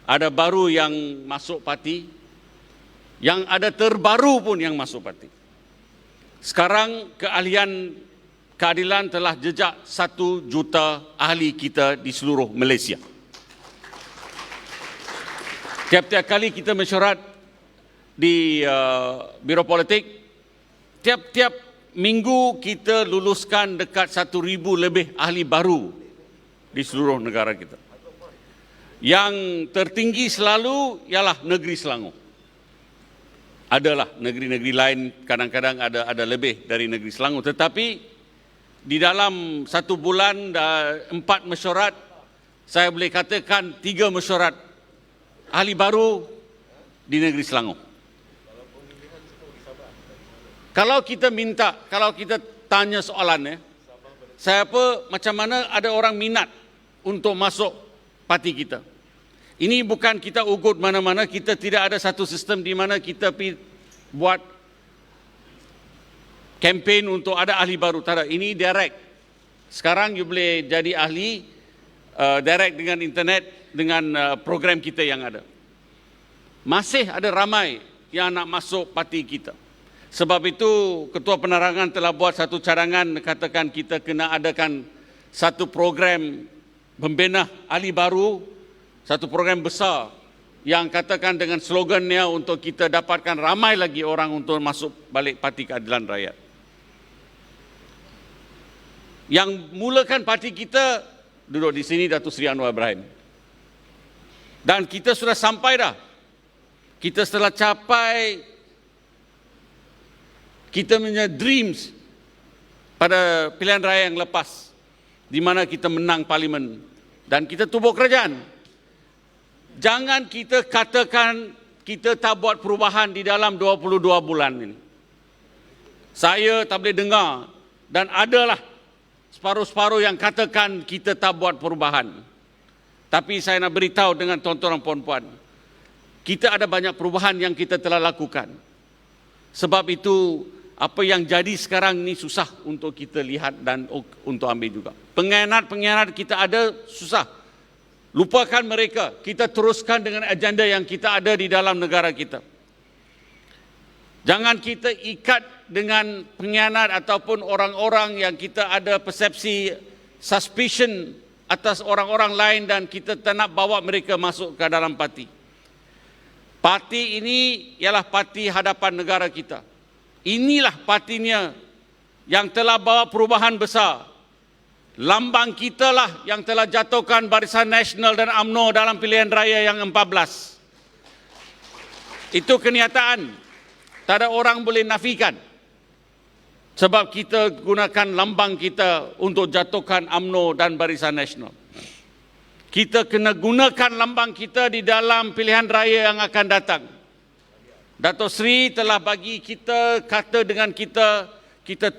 Ada baru yang masuk parti. Yang ada terbaru pun yang masuk parti. Sekarang keahlian keadilan telah jejak 1 juta ahli kita di seluruh Malaysia. Tiap-tiap kali kita mesyuarat di Biro Politik, tiap-tiap minggu kita luluskan dekat 1,000 lebih ahli baru di seluruh negara kita. Yang tertinggi selalu ialah negeri Selangor. Adalah negeri-negeri lain kadang-kadang ada lebih dari negeri Selangor, tetapi di dalam 1 bulan 4 mesyuarat, saya boleh katakan 3 mesyuarat ahli baru di negeri Selangor. Kalau kita minta, kalau kita tanya soalannya, macam mana ada orang minat untuk masuk parti kita? Ini bukan kita ugut mana-mana, kita tidak ada satu sistem di mana kita buat kempen untuk ada ahli baru. Tak ada, ini direct. Sekarang you boleh jadi ahli direct dengan internet, dengan program kita yang ada. Masih ada ramai yang nak masuk parti kita. Sebab itu Ketua Penerangan telah buat satu cadangan, katakan kita kena adakan satu program membina ahli baru, satu program besar yang katakan dengan slogannya untuk kita dapatkan ramai lagi orang untuk masuk balik Parti Keadilan Rakyat. Yang mulakan parti kita duduk di sini Datuk Seri Anwar Ibrahim. Dan kita sudah sampai dah. Kita telah capai kita punya dreams pada pilihan raya yang lepas, di mana kita menang parlimen dan kita tubuh kerajaan. Jangan kita katakan kita tak buat perubahan di dalam 22 bulan ini. Saya tak boleh dengar dan adalah separuh-separuh yang katakan kita tak buat perubahan. Tapi saya nak beritahu dengan tuan-tuan dan puan-puan, kita ada banyak perubahan yang kita telah lakukan. Sebab itu apa yang jadi sekarang ni susah untuk kita lihat dan untuk ambil juga. Pengkhianat-pengkhianat kita ada susah. Lupakan mereka. Kita teruskan dengan agenda yang kita ada di dalam negara kita. Jangan kita ikat dengan pengkhianat ataupun orang-orang yang kita ada persepsi suspicion atas orang-orang lain dan kita tak nak bawa mereka masuk ke dalam parti. Parti ini ialah parti hadapan negara kita. Inilah partinya yang telah bawa perubahan besar. Lambang kita lah yang telah jatuhkan Barisan Nasional dan UMNO dalam pilihan raya yang 14. Itu kenyataan. Tak ada orang boleh nafikan. Sebab kita gunakan lambang kita untuk jatuhkan UMNO dan Barisan Nasional. Kita kena gunakan lambang kita di dalam pilihan raya yang akan datang. Datuk Seri telah bagi kita kata dengan kita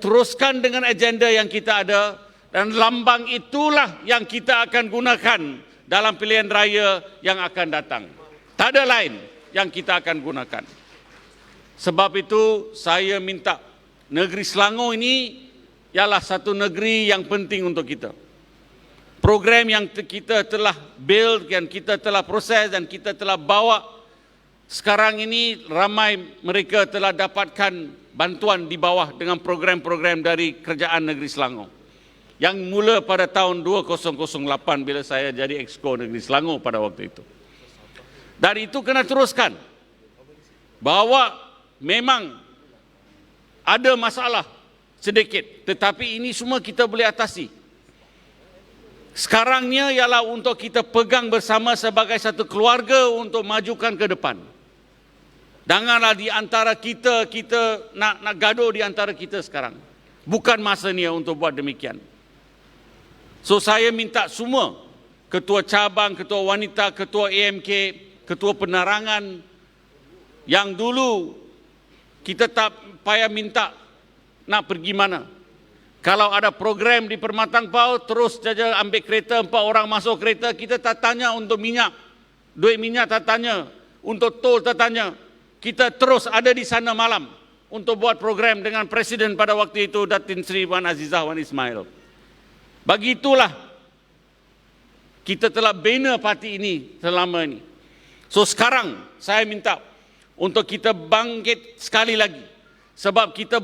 teruskan dengan agenda yang kita ada dan lambang itulah yang kita akan gunakan dalam pilihan raya yang akan datang. Tak ada lain yang kita akan gunakan. Sebab itu saya minta negeri Selangor ini ialah satu negeri yang penting untuk kita. Program yang kita telah build, yang kita telah proses dan kita telah bawa sekarang ini, ramai mereka telah dapatkan bantuan di bawah dengan program-program dari Kerajaan Negeri Selangor. Yang mula pada tahun 2008 bila saya jadi Exco Negeri Selangor pada waktu itu. Dan itu kena teruskan. Bahawa memang ada masalah sedikit, tetapi ini semua kita boleh atasi. Sekarangnya ialah untuk kita pegang bersama sebagai satu keluarga untuk majukan ke depan. Janganlah di antara kita nak gaduh di antara kita sekarang. Bukan masanya untuk buat demikian. So saya minta semua, ketua cabang, ketua wanita, ketua AMK, ketua penerangan, yang dulu kita tak payah minta nak pergi mana. Kalau ada program di Permatang Pau, terus saja ambil kereta, 4 orang masuk kereta, kita tak tanya untuk minyak. Duit minyak tak tanya, untuk tol tak tanya. Kita terus ada di sana malam untuk buat program dengan Presiden pada waktu itu, Datin Sri Wan Azizah Wan Ismail. Begitulah kita telah bina parti ini selama ini. So sekarang saya minta untuk kita bangkit sekali lagi. Sebab kita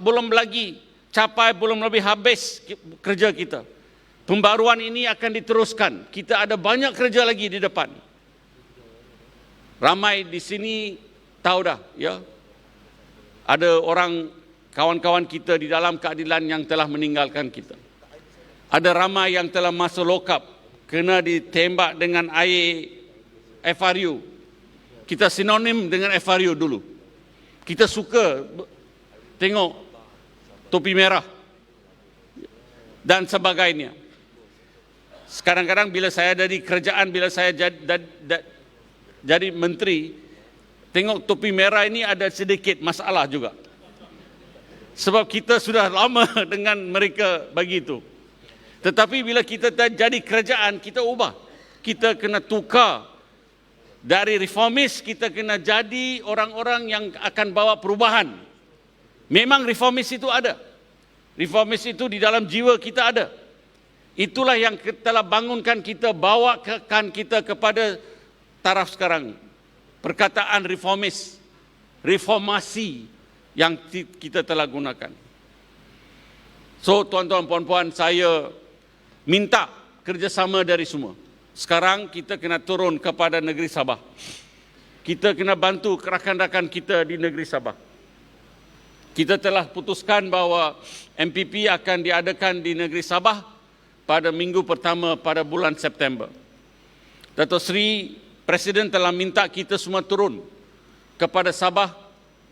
belum lagi capai, belum lebih habis kerja kita. Pembaruan ini akan diteruskan. Kita ada banyak kerja lagi di depan. Ramai di sini tahu dah, ya. Ada orang, kawan-kawan kita di dalam keadilan yang telah meninggalkan kita. Ada ramai yang telah masuk lokap, kena ditembak dengan air FRU. Kita sinonim dengan FRU dulu. Kita suka tengok topi merah dan sebagainya. Kadang-kadang bila saya dari kerajaan, bila saya jadi menteri, tengok topi merah ini ada sedikit masalah juga. Sebab kita sudah lama dengan mereka begitu. Tetapi bila kita jadi kerajaan, kita ubah. Kita kena tukar. Dari reformis, kita kena jadi orang-orang yang akan bawa perubahan. Memang reformis itu ada. Reformis itu di dalam jiwa kita ada. Itulah yang telah bangunkan kita, bawakan kita kepada taraf sekarang. Perkataan reformis, reformasi yang kita telah gunakan. So tuan-tuan, puan-puan, saya minta kerjasama dari semua. Sekarang kita kena turun kepada negeri Sabah. Kita kena bantu rakan-rakan kita di negeri Sabah. Kita telah putuskan bahawa MPP akan diadakan di negeri Sabah pada minggu pertama pada bulan September. Dato' Sri Presiden telah minta kita semua turun kepada Sabah,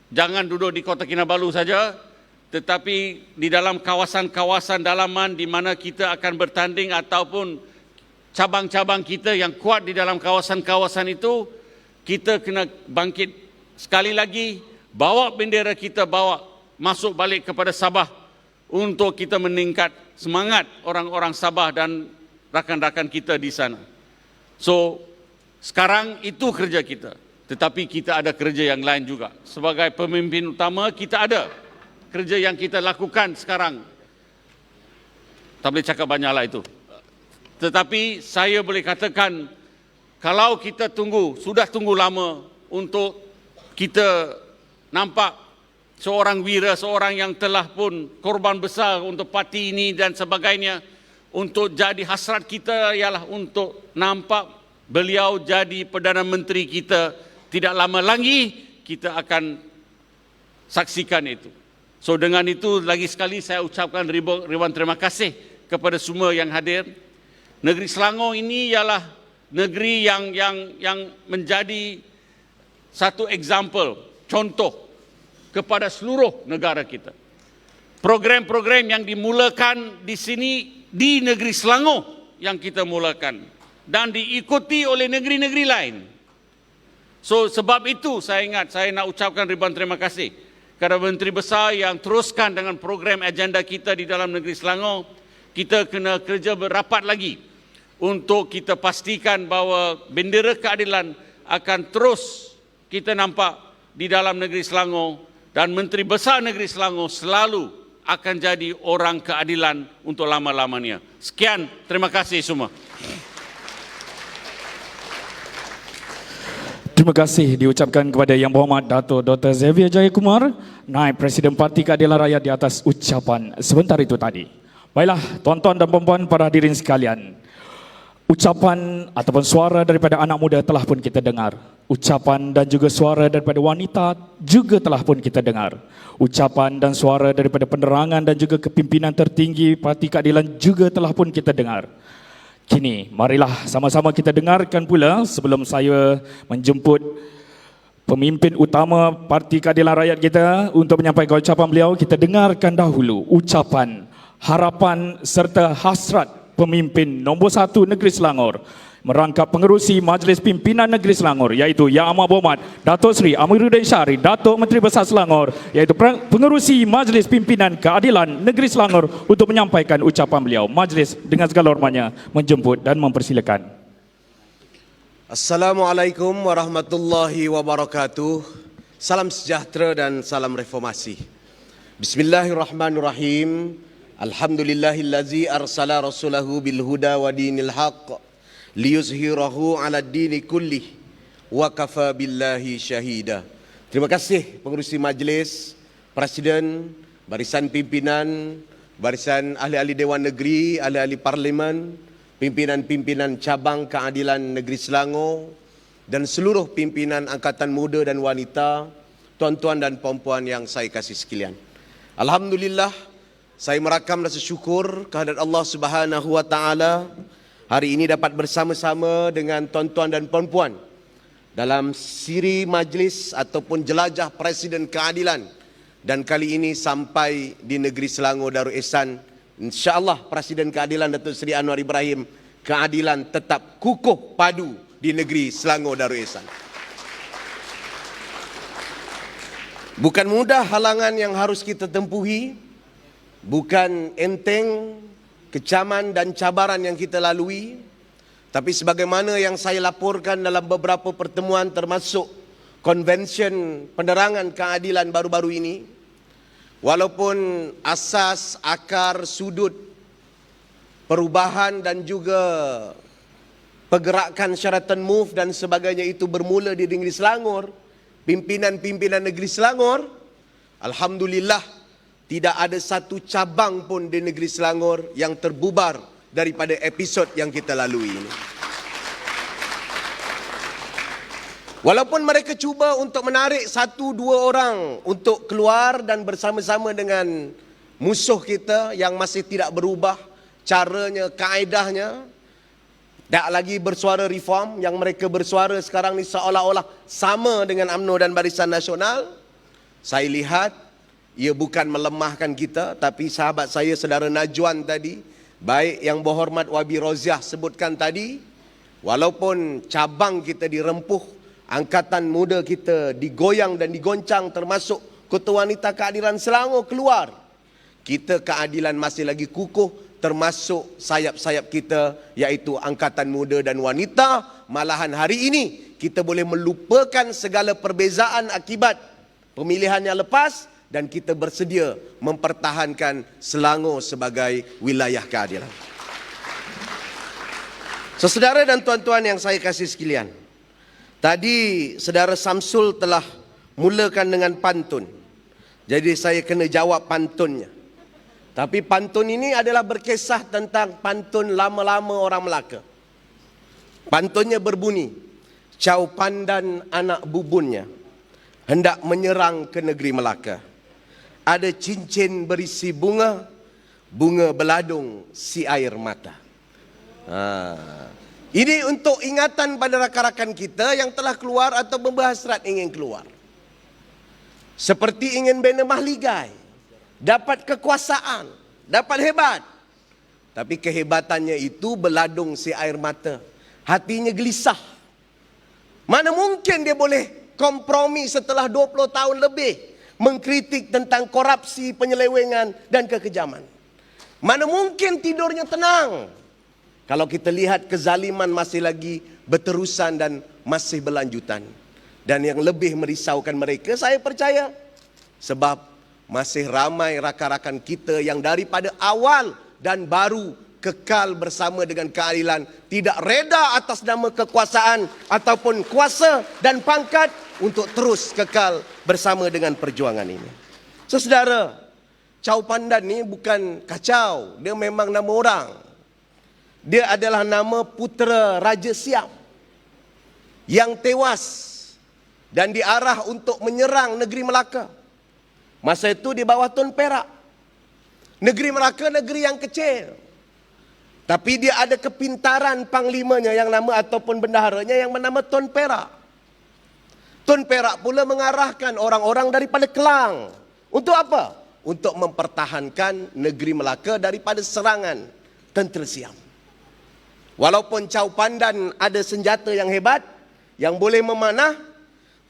jangan duduk di Kota Kinabalu saja, tetapi di dalam kawasan-kawasan dalaman di mana kita akan bertanding ataupun cabang-cabang kita yang kuat di dalam kawasan-kawasan itu, kita kena bangkit sekali lagi, bawa bendera kita, bawa masuk balik kepada Sabah untuk kita meningkat semangat orang-orang Sabah dan rakan-rakan kita di sana. So, sekarang itu kerja kita, tetapi kita ada kerja yang lain juga. Sebagai pemimpin utama, kita ada kerja yang kita lakukan sekarang. Tak boleh cakap banyaklah itu. Tetapi saya boleh katakan, kalau kita sudah tunggu lama untuk kita nampak seorang wira, seorang yang telah pun korban besar untuk parti ini dan sebagainya, untuk jadi hasrat kita ialah untuk nampak beliau jadi Perdana Menteri kita. Tidak lama lagi kita akan saksikan itu. So dengan itu lagi sekali saya ucapkan ribuan terima kasih kepada semua yang hadir. Negeri Selangor ini ialah negeri yang menjadi satu example, contoh kepada seluruh negara kita. Program-program yang dimulakan di sini di negeri Selangor yang kita mulakan dan diikuti oleh negeri-negeri lain. So sebab itu saya nak ucapkan ribuan terima kasih kepada Menteri Besar yang teruskan dengan program agenda kita di dalam negeri Selangor. Kita kena kerja berapat lagi untuk kita pastikan bahawa bendera keadilan akan terus kita nampak di dalam negeri Selangor, dan Menteri Besar Negeri Selangor selalu akan jadi orang keadilan untuk lama-lamanya. Sekian, terima kasih semua. Terima kasih diucapkan kepada Yang Berhormat Dato' Dr. Xavier Jayakumar, Naib Presiden Parti Keadilan Rakyat, di atas ucapan sebentar itu tadi. Baiklah, tuan-tuan dan puan-puan, para hadirin sekalian. Ucapan ataupun suara daripada anak muda telah pun kita dengar. Ucapan dan juga suara daripada wanita juga telah pun kita dengar. Ucapan dan suara daripada penerangan dan juga kepimpinan tertinggi Parti Keadilan juga telah pun kita dengar. Kini, marilah sama-sama kita dengarkan pula sebelum saya menjemput pemimpin utama Parti Keadilan Rakyat kita untuk menyampaikan ucapan beliau. Kita dengarkan dahulu ucapan, harapan serta hasrat pemimpin nombor 1 Negeri Selangor merangkap pengerusi Majlis Pimpinan Negeri Selangor, iaitu Yang Amat Berhormat Dato' Seri Amiruddin Syari, Datuk Menteri Besar Selangor, iaitu pengerusi Majlis Pimpinan Keadilan Negeri Selangor untuk menyampaikan ucapan beliau. Majlis dengan segala hormatnya menjemput dan mempersilakan. Assalamualaikum warahmatullahi wabarakatuh. Salam sejahtera dan salam reformasi. Bismillahirrahmanirrahim. Alhamdulillahillazi arsala rasulahu bil huda wa dinil haqq liyuzhirahu ala dini kullih wa kafa billahi syahida. Terima kasih pengerusi majlis, presiden, barisan pimpinan, barisan ahli-ahli Dewan Negeri, ahli-ahli parlimen, pimpinan-pimpinan cabang keadilan negeri Selangor dan seluruh pimpinan angkatan muda dan wanita, tuan-tuan dan puan-puan yang saya kasih sekalian. Alhamdulillah, saya merakam rasa syukur kehadrat Allah Subhanahu wa taala hari ini dapat bersama-sama dengan tuan-tuan dan puan-puan dalam siri majlis ataupun jelajah Presiden Keadilan, dan kali ini sampai di negeri Selangor Darul Ihsan. InsyaAllah Presiden Keadilan Datuk Seri Anwar Ibrahim, keadilan tetap kukuh padu di negeri Selangor Darul Ihsan. Bukan mudah halangan yang harus kita tempuhi, bukan enteng kecaman dan cabaran yang kita lalui, tapi sebagaimana yang saya laporkan dalam beberapa pertemuan termasuk konvensyen penerangan keadilan baru-baru ini, walaupun asas, akar, sudut perubahan dan juga pergerakan Sheraton Move dan sebagainya itu bermula di negeri Selangor, pimpinan-pimpinan negeri Selangor, alhamdulillah tidak ada satu cabang pun di negeri Selangor yang terbubar daripada episod yang kita lalui ini. Walaupun mereka cuba untuk menarik 1-2 orang untuk keluar dan bersama-sama dengan musuh kita yang masih tidak berubah caranya, kaedahnya, tak lagi bersuara reform, yang mereka bersuara sekarang ni seolah-olah sama dengan UMNO dan Barisan Nasional. Saya lihat ia bukan melemahkan kita, tapi sahabat saya saudara Najwan tadi, baik yang berhormat Wabi Roziah sebutkan tadi, walaupun cabang kita dirempuh, angkatan muda kita digoyang dan digoncang, termasuk Ketua Wanita Keadilan Selangor keluar, kita keadilan masih lagi kukuh, termasuk sayap-sayap kita iaitu angkatan muda dan wanita. Malahan hari ini kita boleh melupakan segala perbezaan akibat pemilihan yang lepas dan kita bersedia mempertahankan Selangor sebagai wilayah keadilan. Saudara dan tuan-tuan yang saya kasih sekalian, tadi saudara Samsul telah mulakan dengan pantun. Jadi saya kena jawab pantunnya. Tapi pantun ini adalah berkisah tentang pantun lama-lama orang Melaka. Pantunnya berbunyi, Cau Pandan anak bubunnya hendak menyerang ke negeri Melaka. Ada cincin berisi bunga, bunga beladung si air mata. Ini untuk ingatan pada rakan-rakan kita yang telah keluar atau berhasrat ingin keluar. Seperti ingin bina mahligai, dapat kekuasaan, dapat hebat. Tapi kehebatannya itu beladung si air mata. Hatinya gelisah. Mana mungkin dia boleh kompromi setelah 20 tahun lebih mengkritik tentang korupsi, penyelewengan dan kekejaman. Mana mungkin tidurnya tenang Kalau kita lihat kezaliman masih lagi berterusan dan masih berlanjutan. Dan yang lebih merisaukan mereka, saya percaya, sebab masih ramai rakan-rakan kita yang daripada awal dan baru kekal bersama dengan keadilan, tidak reda atas nama kekuasaan ataupun kuasa dan pangkat untuk terus kekal bersama dengan perjuangan ini. Saudara, Chow Pandan ni bukan kacau, dia memang nama orang. Dia adalah nama putera Raja Siam yang tewas dan diarah untuk menyerang negeri Melaka. Masa itu di bawah Tun Perak. Negeri Melaka negeri yang kecil. Tapi dia ada kepintaran panglimanya yang nama ataupun bendaharanya yang bernama Tun Perak. Tun Perak pula mengarahkan orang-orang daripada Kelang. Untuk apa? Untuk mempertahankan negeri Melaka daripada serangan tentera Siam. Walaupun Chow Pandan ada senjata yang hebat, yang boleh memanah,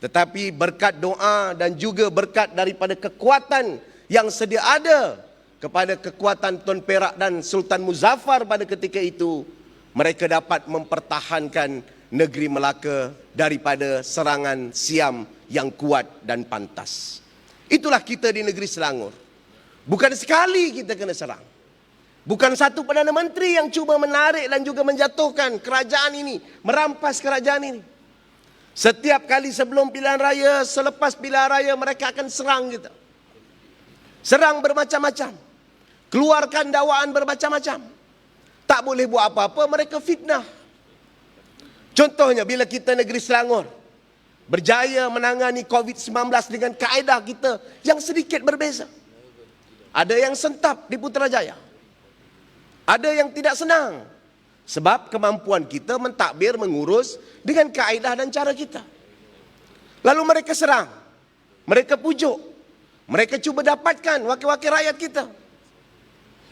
tetapi berkat doa dan juga berkat daripada kekuatan yang sedia ada kepada kekuatan Tun Perak dan Sultan Muzaffar pada ketika itu, mereka dapat mempertahankan negeri Melaka daripada serangan Siam yang kuat dan pantas. Itulah kita di negeri Selangor. Bukan sekali kita kena serang. Bukan satu Perdana Menteri yang cuba menarik dan juga menjatuhkan kerajaan ini, merampas kerajaan ini. Setiap kali sebelum pilihan raya, selepas pilihan raya, mereka akan serang kita. Serang bermacam-macam. Keluarkan dakwaan bermacam-macam. Tak boleh buat apa-apa, mereka fitnah. Contohnya, bila kita negeri Selangor berjaya menangani COVID-19 dengan kaedah kita yang sedikit berbeza. Ada yang sentap di Putrajaya. Ada yang tidak senang. Sebab kemampuan kita mentadbir, mengurus dengan kaedah dan cara kita. Lalu mereka serang. Mereka pujuk. Mereka cuba dapatkan wakil-wakil rakyat kita.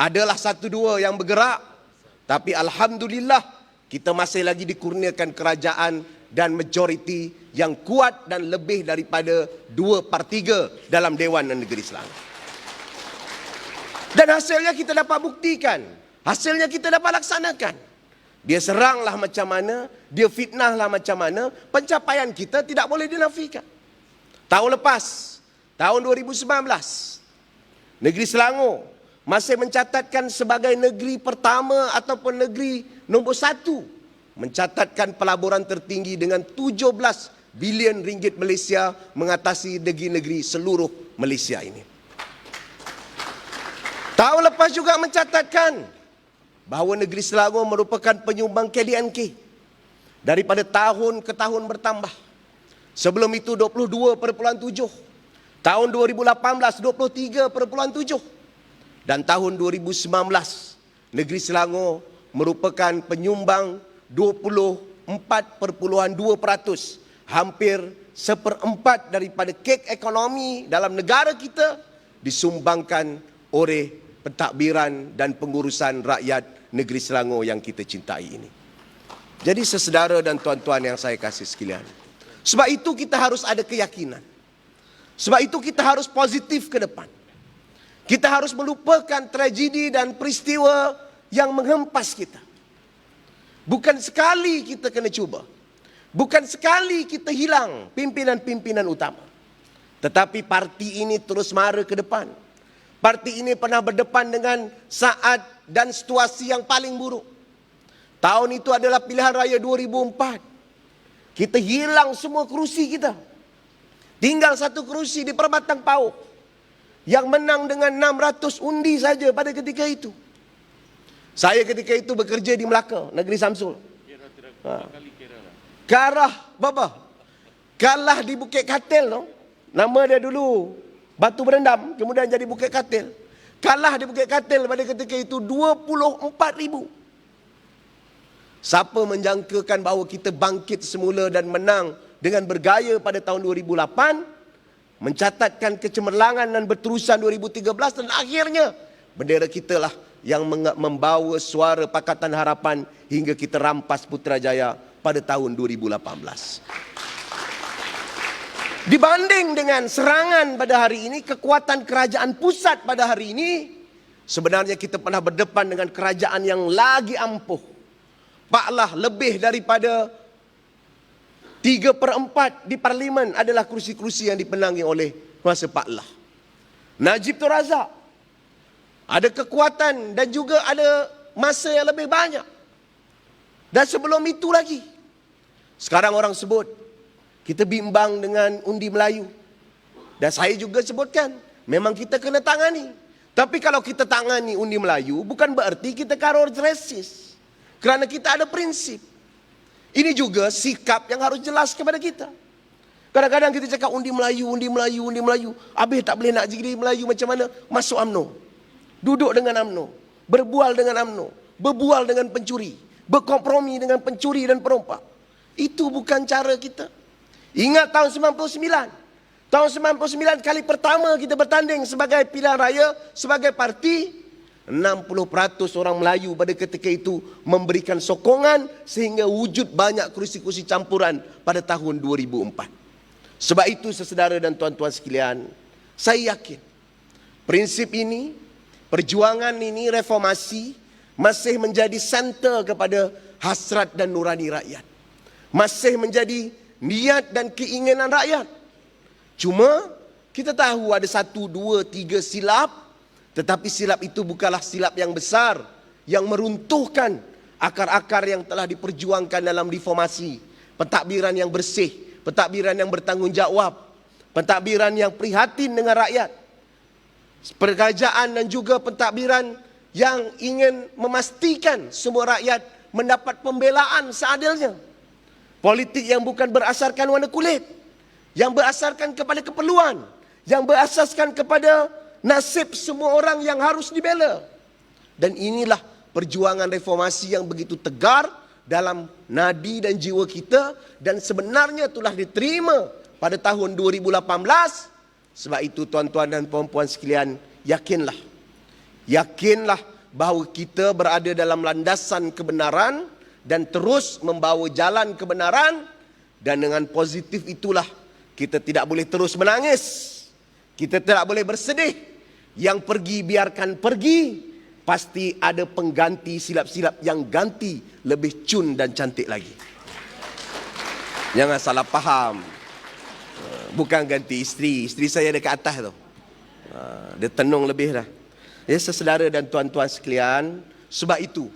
Adalah satu dua yang bergerak. Tapi Alhamdulillah, kita masih lagi dikurniakan kerajaan dan majoriti yang kuat dan lebih daripada 2/3 dalam Dewan Negeri Selangor. Dan hasilnya kita dapat buktikan. Hasilnya kita dapat laksanakan. Dia seranglah macam mana, dia fitnahlah macam mana, pencapaian kita tidak boleh dinafikan. Tahun lepas, tahun 2019, negeri Selangor masih mencatatkan sebagai negeri pertama ataupun negeri nombor 1 mencatatkan pelaburan tertinggi dengan 17 bilion ringgit Malaysia mengatasi negeri-negeri seluruh Malaysia ini. Tahun lepas juga mencatatkan bahawa negeri Selangor merupakan penyumbang KDNK daripada tahun ke tahun bertambah. Sebelum itu 22.7, tahun 2018 23.7, dan tahun 2019 negeri Selangor merupakan penyumbang 24.2%, hampir 1/4 daripada kek ekonomi dalam negara kita disumbangkan oleh pentadbiran dan pengurusan rakyat negeri Selangor yang kita cintai ini. Jadi saudara dan tuan-tuan yang saya kasih sekalian, sebab itu kita harus ada keyakinan. Sebab itu kita harus positif ke depan. Kita harus melupakan tragedi dan peristiwa yang menghempas kita. Bukan sekali kita kena cuba. Bukan sekali kita hilang pimpinan-pimpinan utama. Tetapi parti ini terus mara ke depan. Parti ini pernah berdepan dengan saat dan situasi yang paling buruk. Tahun itu adalah pilihan raya 2004. Kita hilang semua kerusi kita. Tinggal satu kerusi di Perbatang Pauh yang menang dengan 600 undi saja pada ketika itu. Saya ketika itu bekerja di Melaka, negeri Samsul. Kalah di Bukit Katil, no? Nama dia dulu Batu Berendam, kemudian jadi Bukit Katil. Kalah di Bukit Katil pada ketika itu 24,000. Siapa menjangkakan bahawa kita bangkit semula dan menang dengan bergaya pada tahun 2008, mencatatkan kecemerlangan dan berterusan 2013, dan akhirnya bendera kita lah yang membawa suara Pakatan Harapan hingga kita rampas Putrajaya pada tahun 2018. Dibanding dengan serangan pada hari ini, kekuatan kerajaan pusat pada hari ini, sebenarnya kita pernah berdepan dengan kerajaan yang lagi ampuh, Pak Lah lebih daripada 3/4 di parlimen adalah kerusi-kerusi yang dipenangi oleh masa Pak Lah. Najib Tun Razak ada kekuatan dan juga ada masa yang lebih banyak. Dan sebelum itu lagi, sekarang orang sebut kita bimbang dengan undi Melayu. Dan saya juga sebutkan, memang kita kena tangani. Tapi kalau kita tangani undi Melayu, bukan berarti kita karor resis. Kerana kita ada prinsip. Ini juga sikap yang harus jelas kepada kita. Kadang-kadang kita cakap undi Melayu, undi Melayu, undi Melayu. Habis tak boleh nak jadi Melayu macam mana? Masuk UMNO. Duduk dengan UMNO. Berbual dengan UMNO. Berbual dengan pencuri. Berkompromi dengan pencuri dan perompak. Itu bukan cara kita. Ingat tahun 99. Tahun 99 kali pertama kita bertanding sebagai pilihan raya, sebagai parti. 60% orang Melayu pada ketika itu memberikan sokongan sehingga wujud banyak kerusi-kerusi campuran pada tahun 2004. Sebab itu saudara dan tuan-tuan sekalian, saya yakin prinsip ini, perjuangan ini, reformasi masih menjadi center kepada hasrat dan nurani rakyat. Masih menjadi niat dan keinginan rakyat. Cuma kita tahu ada 1, 2, 3 silap. Tetapi silap itu bukanlah silap yang besar yang meruntuhkan akar-akar yang telah diperjuangkan dalam reformasi. Pentadbiran yang bersih, pentadbiran yang bertanggungjawab, pentadbiran yang prihatin dengan rakyat. Kerajaan dan juga pentadbiran yang ingin memastikan semua rakyat mendapat pembelaan seadilnya. Politik yang bukan berasaskan warna kulit, yang berasaskan kepada keperluan, yang berasaskan kepada nasib semua orang yang harus dibela. Dan inilah perjuangan reformasi yang begitu tegar dalam nadi dan jiwa kita. Dan sebenarnya telah diterima pada tahun 2018. Sebab itu tuan-tuan dan puan-puan sekalian, yakinlah. Yakinlah bahawa kita berada dalam landasan kebenaran dan terus membawa jalan kebenaran. Dan dengan positif itulah kita tidak boleh terus menangis. Kita tidak boleh bersedih. Yang pergi biarkan pergi. Pasti ada pengganti silap-silap yang ganti lebih cun dan cantik lagi. Jangan salah faham. Bukan ganti isteri. Isteri saya dekat atas tu. Dia tenung lebih dah. Ya, saudara dan tuan-tuan sekalian, sebab itu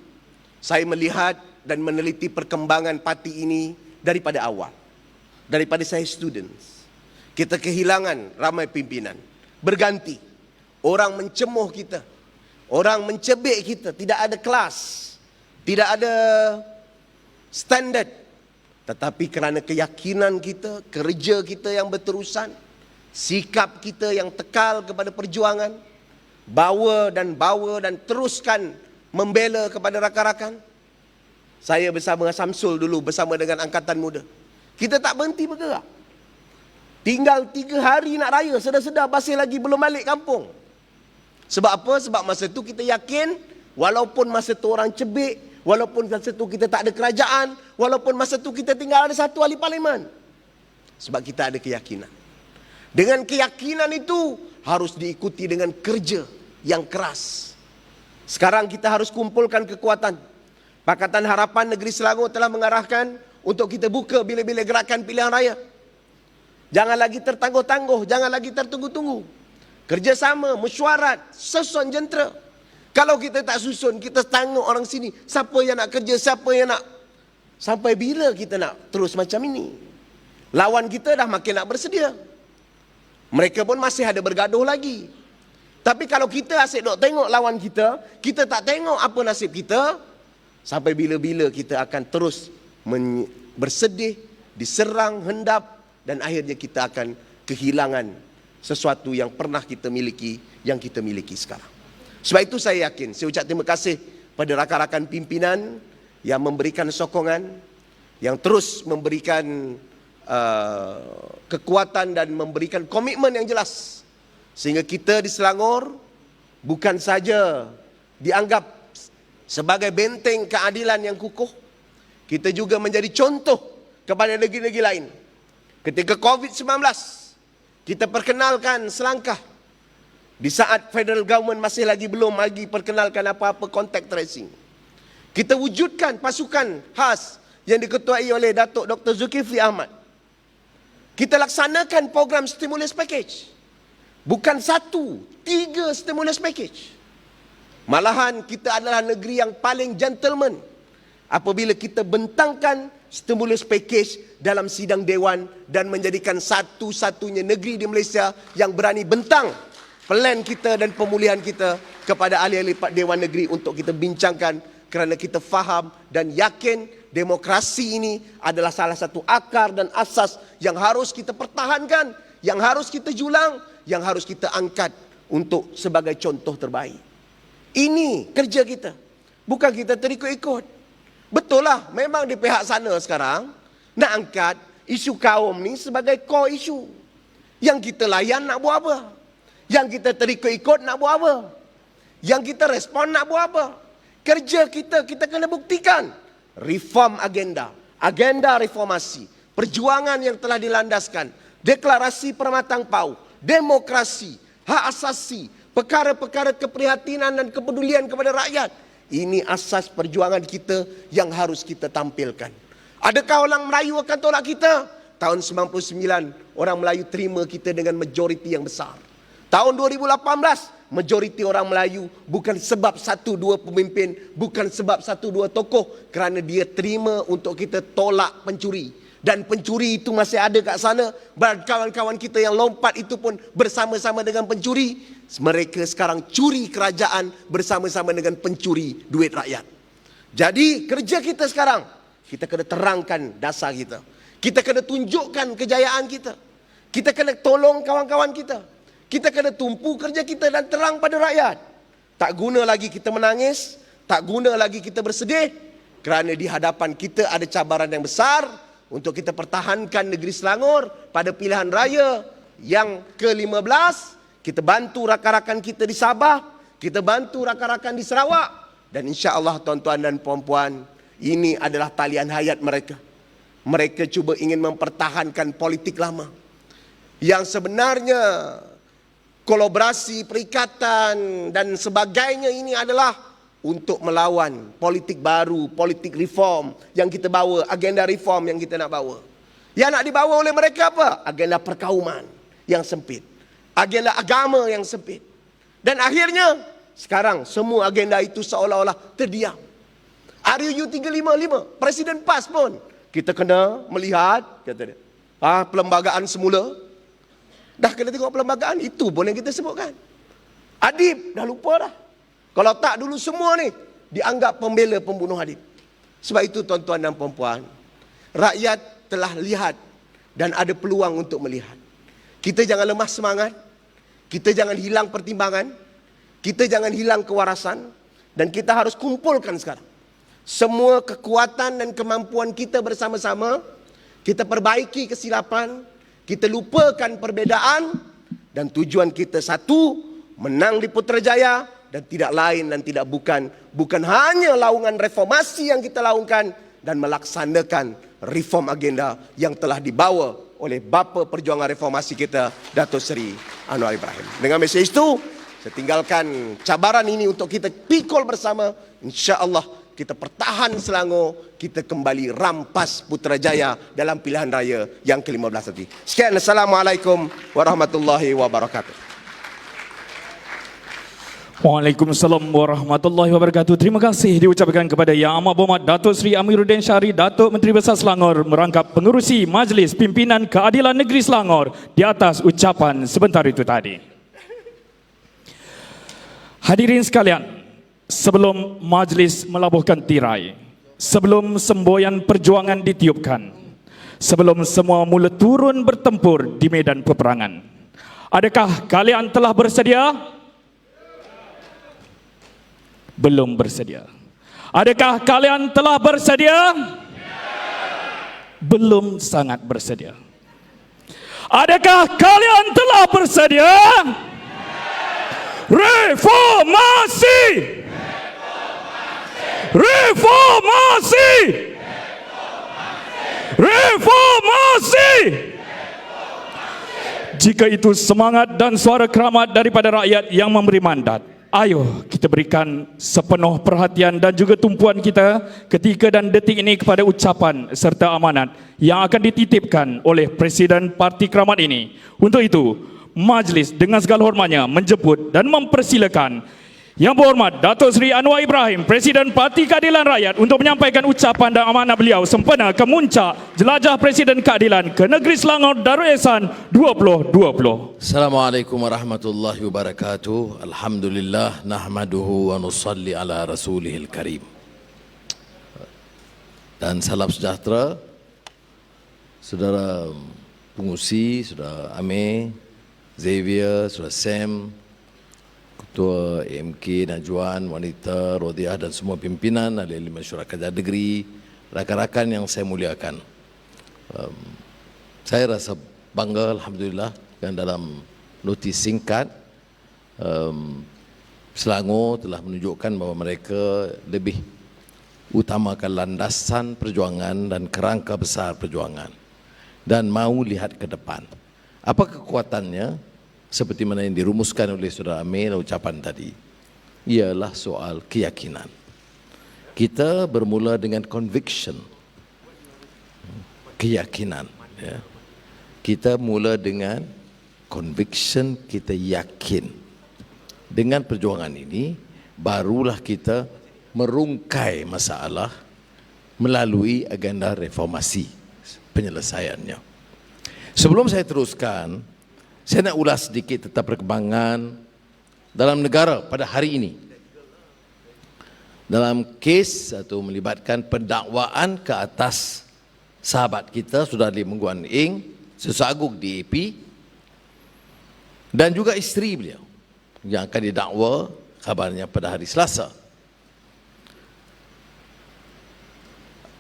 saya melihat dan meneliti perkembangan parti ini daripada awal. Daripada saya students. Kita kehilangan ramai pimpinan. Berganti. Orang mencemuh kita. Orang mencebik kita. Tidak ada kelas. Tidak ada standard. Tetapi kerana keyakinan kita, kerja kita yang berterusan, sikap kita yang tekal kepada perjuangan, bawa dan teruskan membela kepada rakan-rakan. Saya bersama Samsul dulu, bersama dengan Angkatan Muda. Kita tak berhenti bergerak. Tinggal 3 hari nak raya, sedar-sedar masih lagi belum balik kampung. Sebab apa? Sebab masa tu kita yakin, walaupun masa tu orang cebik, walaupun masa tu kita tak ada kerajaan, walaupun masa tu kita tinggal ada 1 ahli parlimen. Sebab kita ada keyakinan. Dengan keyakinan itu harus diikuti dengan kerja yang keras. Sekarang kita harus kumpulkan kekuatan. Pakatan Harapan Negeri Selangor telah mengarahkan untuk kita buka bilik-bilik gerakan pilihan raya. Jangan lagi tertangguh-tangguh, jangan lagi tertunggu-tunggu. Kerjasama, mesyuarat, susun jentera. Kalau kita tak susun, kita tengok orang sini, siapa yang nak kerja, siapa yang nak. Sampai bila kita nak terus macam ini? Lawan kita dah makin nak bersedia. Mereka pun masih ada bergaduh lagi. Tapi kalau kita asyik duk tengok lawan kita, kita tak tengok apa nasib kita, sampai bila-bila kita akan terus bersedih, diserang, hendap, dan akhirnya kita akan kehilangan sesuatu yang pernah kita miliki, yang kita miliki sekarang. Sebab itu saya yakin, saya ucap terima kasih pada rakan-rakan pimpinan yang memberikan sokongan, yang terus memberikan kekuatan dan memberikan komitmen yang jelas. Sehingga kita di Selangor bukan saja dianggap sebagai benteng keadilan yang kukuh, kita juga menjadi contoh kepada negeri-negeri lain. Ketika COVID-19, kita perkenalkan selangkah. Di saat federal government masih lagi belum lagi perkenalkan apa-apa contact tracing. Kita wujudkan pasukan khas yang diketuai oleh Datuk Dr. Zulkifli Ahmad. Kita laksanakan program stimulus package. Bukan 1, 3 stimulus package. Malahan kita adalah negeri yang paling gentleman apabila kita bentangkan stimulus package dalam sidang dewan dan menjadikan satu-satunya negeri di Malaysia yang berani bentang plan kita dan pemulihan kita kepada ahli-ahli Dewan Negeri untuk kita bincangkan, kerana kita faham dan yakin demokrasi ini adalah salah satu akar dan asas yang harus kita pertahankan, yang harus kita julang, yang harus kita angkat untuk sebagai contoh terbaik. Ini kerja kita. Bukan kita terikut-ikut. Betul lah, memang di pihak sana sekarang nak angkat isu kaum ni sebagai core isu. Yang kita layan nak buat apa? Yang kita terikut-ikut nak buat apa? Yang kita respon nak buat apa? Kerja kita kena buktikan. Reform agenda, agenda reformasi, perjuangan yang telah dilandaskan, deklarasi Permatang Pau, demokrasi, hak asasi, perkara-perkara keprihatinan dan kepedulian kepada rakyat. Ini asas perjuangan kita yang harus kita tampilkan. Adakah orang Melayu akan tolak kita? Tahun 99, orang Melayu terima kita dengan majoriti yang besar. Tahun 2018, majoriti orang Melayu bukan sebab 1-2 pemimpin, bukan sebab 1-2 tokoh, kerana dia terima untuk kita tolak pencuri. Dan pencuri itu masih ada kat sana. Kawan-kawan kita yang lompat itu pun bersama-sama dengan pencuri. Mereka sekarang curi kerajaan bersama-sama dengan pencuri duit rakyat. Jadi kerja kita sekarang, kita kena terangkan dasar kita. Kita kena tunjukkan kejayaan kita. Kita kena tolong kawan-kawan kita. Kita kena tumpu kerja kita dan terang pada rakyat. Tak guna lagi kita menangis, tak guna lagi kita bersedih, kerana di hadapan kita ada cabaran yang besar untuk kita pertahankan negeri Selangor pada pilihan raya yang ke-15. Kita bantu rakan-rakan kita di Sabah, kita bantu rakan-rakan di Sarawak, dan insya-Allah tuan-tuan dan puan-puan, ini adalah talian hayat mereka. Mereka cuba ingin mempertahankan politik lama yang sebenarnya kolaborasi, perikatan dan sebagainya ini adalah untuk melawan politik baru, politik reform yang kita bawa, agenda reform yang kita nak bawa. Yang nak dibawa oleh mereka apa? Agenda perkauman yang sempit, agenda agama yang sempit. Dan akhirnya sekarang semua agenda itu seolah-olah terdiam. RUU 355, Presiden PAS pun kita kena melihat, kata dia, perlembagaan semula. Dah kena tengok perlembagaan, itu pun yang kita sebutkan. Adib dah lupa dah. Kalau tak dulu semua ni dianggap pembela pembunuh Adib. Sebab itu tuan-tuan dan puan-puan, rakyat telah lihat dan ada peluang untuk melihat. Kita jangan lemah semangat, kita jangan hilang pertimbangan, kita jangan hilang kewarasan, dan kita harus kumpulkan sekarang semua kekuatan dan kemampuan kita bersama-sama. Kita perbaiki kesilapan, kita lupakan perbezaan, dan tujuan kita satu, menang di Putrajaya, dan tidak lain dan tidak bukan hanya laungan reformasi yang kita laungkan, dan melaksanakan reform agenda yang telah dibawa oleh bapa perjuangan reformasi kita, Datuk Seri Anwar Ibrahim. Dengan mesej itu, saya tinggalkan cabaran ini untuk kita pikul bersama. InsyaAllah kita pertahan Selangor, kita kembali rampas Putrajaya dalam pilihan raya yang ke-15 nanti. Sekian, Assalamualaikum warahmatullahi wabarakatuh. Waalaikumsalam warahmatullahi wabarakatuh. Terima kasih diucapkan kepada Yang Amat Berhormat Datuk Seri Amiruddin Syari, Datuk Menteri Besar Selangor, merangkap pengerusi Majlis Pimpinan Keadilan Negeri Selangor di atas ucapan sebentar itu tadi. Hadirin sekalian, sebelum majlis melabuhkan tirai, sebelum semboyan perjuangan ditiupkan, sebelum semua mula turun bertempur di medan peperangan, adakah kalian telah bersedia? Belum bersedia. Adakah kalian telah bersedia? Belum sangat bersedia. Adakah kalian telah bersedia? Reformasi! Reformasi! Reformasi! Jika itu semangat dan suara keramat daripada rakyat yang memberi mandat, Ayo kita berikan sepenuh perhatian dan juga tumpuan kita ketika dan detik ini kepada ucapan serta amanat yang akan dititipkan oleh Presiden Parti Keramat ini. Untuk itu, majlis dengan segala hormatnya menjemput dan mempersilakan Yang Berhormat Datuk Seri Anwar Ibrahim, Presiden Parti Keadilan Rakyat untuk menyampaikan ucapan dan amanat beliau sempena kemuncak Jelajah Presiden Keadilan ke Negeri Selangor Darul Ihsan 2020. Assalamualaikum warahmatullahi wabarakatuh. Alhamdulillah nahmaduhu wa nusalli ala rasulihil karim. Dan salam sejahtera saudara pengusi, saudara Amir, Xavier, saudara Sam, Ketua AMK, Najwan, Wanita, Rodiah dan semua pimpinan ahli-ahli masyarakat negeri, rakan-rakan yang saya muliakan. Saya rasa bangga Alhamdulillah yang dalam notis singkat Selangor telah menunjukkan bahawa mereka lebih utamakan landasan perjuangan dan kerangka besar perjuangan dan mahu lihat ke depan. Apa kekuatannya? Seperti mana yang dirumuskan oleh Saudara Amir ucapan tadi, ialah soal keyakinan. Kita bermula dengan conviction, keyakinan. Ya. Kita mula dengan conviction, kita yakin. Dengan perjuangan ini, barulah kita merungkai masalah melalui agenda reformasi penyelesaiannya. Sebelum saya teruskan, saya nak ulas sedikit tentang perkembangan dalam negara pada hari ini. Dalam kes atau melibatkan pendakwaan ke atas sahabat kita, Saudara Lim Guan Eng, sesagung DAP, dan juga isteri beliau yang akan didakwa kabarnya pada hari Selasa.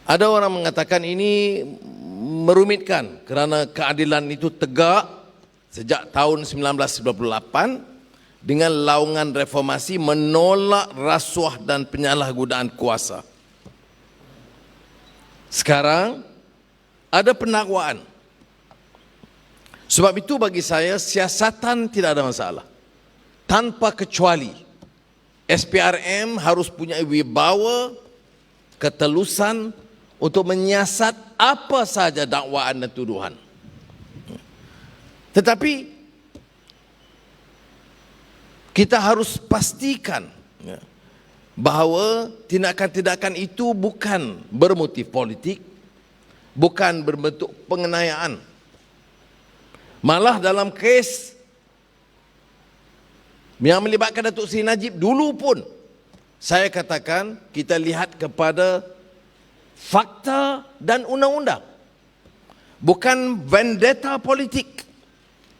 Ada orang mengatakan ini merumitkan kerana keadilan itu tegak sejak tahun 1998 dengan laungan reformasi menolak rasuah dan penyalahgunaan kuasa. Sekarang ada pendakwaan. Sebab itu bagi saya siasatan tidak ada masalah. Tanpa kecuali SPRM harus punya wibawa, ketelusan untuk menyiasat apa saja dakwaan dan tuduhan. Tetapi kita harus pastikan bahawa tindakan-tindakan itu bukan bermotif politik, bukan berbentuk penganiayaan. Malah dalam kes yang melibatkan Datuk Seri Najib dulu pun, saya katakan kita lihat kepada fakta dan undang-undang, bukan vendetta politik.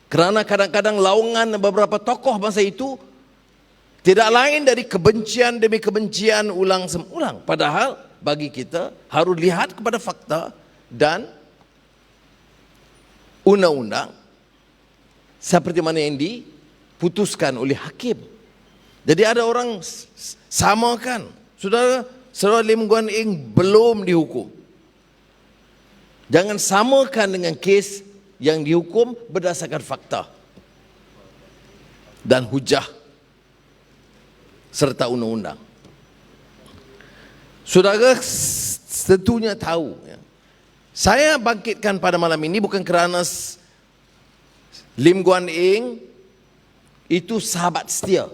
Kerana kadang-kadang laungan beberapa tokoh bangsa itu tidak lain dari kebencian demi kebencian ulang-ulang. Padahal bagi kita harus lihat kepada fakta dan undang-undang seperti mana yang diputuskan oleh hakim. Jadi ada orang samakan, Saudara Lim Guan Eng belum dihukum. Jangan samakan dengan kes yang dihukum berdasarkan fakta dan hujah serta undang-undang. Saudara tentunya tahu, saya bangkitkan pada malam ini bukan kerana Lim Guan Eng itu sahabat setia.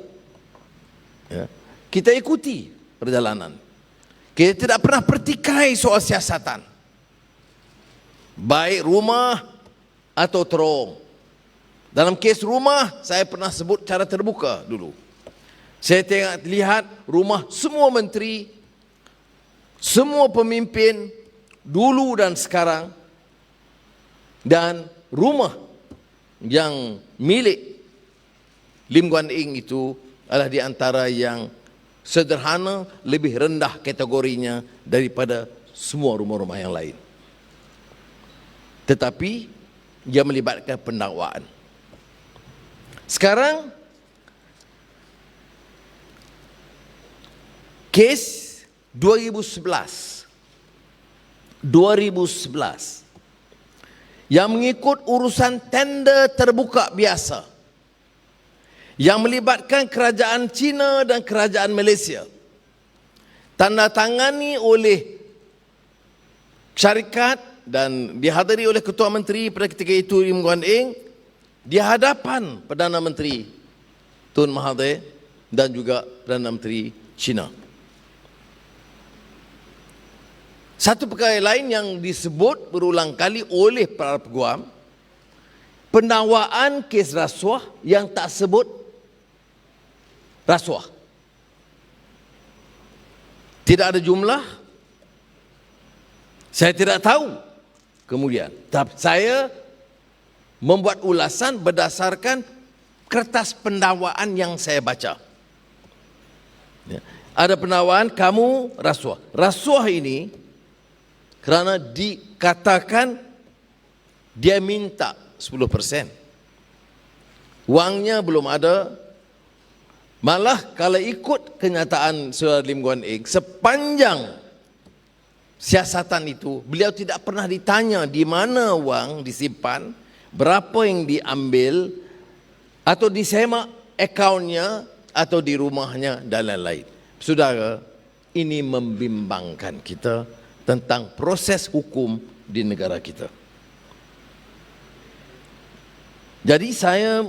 Kita ikuti perjalanan. Kita tidak pernah pertikai soal siasatan, baik rumah atau terong. Dalam kes rumah, saya pernah sebut cara terbuka dulu. Saya lihat rumah semua menteri, semua pemimpin dulu dan sekarang, dan rumah yang milik Lim Guan Eng itu adalah di antara yang sederhana, lebih rendah kategorinya daripada semua rumah-rumah yang lain. Tetapi dia melibatkan pendakwaan. Sekarang kes 2011 yang mengikut urusan tender terbuka biasa yang melibatkan kerajaan China dan kerajaan Malaysia. Tanda tangani oleh syarikat dan dihadiri oleh Ketua Menteri pada ketika itu Lim Guan Eng di hadapan Perdana Menteri Tun Mahathir dan juga Perdana Menteri China. Satu perkara lain yang disebut berulang kali oleh para peguam, pendakwaan kes rasuah yang tak sebut rasuah. Tidak ada jumlah, saya tidak tahu. Kemudian, tapi saya membuat ulasan berdasarkan kertas pendakwaan yang saya baca. Ya. Ada pendakwaan kamu rasuah. Rasuah ini kerana dikatakan dia minta 10%. Wangnya belum ada. Malah kalau ikut kenyataan Saudara Lim Guan Eng, sepanjang siasatan itu, beliau tidak pernah ditanya di mana wang disimpan, berapa yang diambil, atau disemak akaunnya, atau di rumahnya dan lain-lain. Saudara, ini membimbangkan kita tentang proses hukum di negara kita. Jadi saya,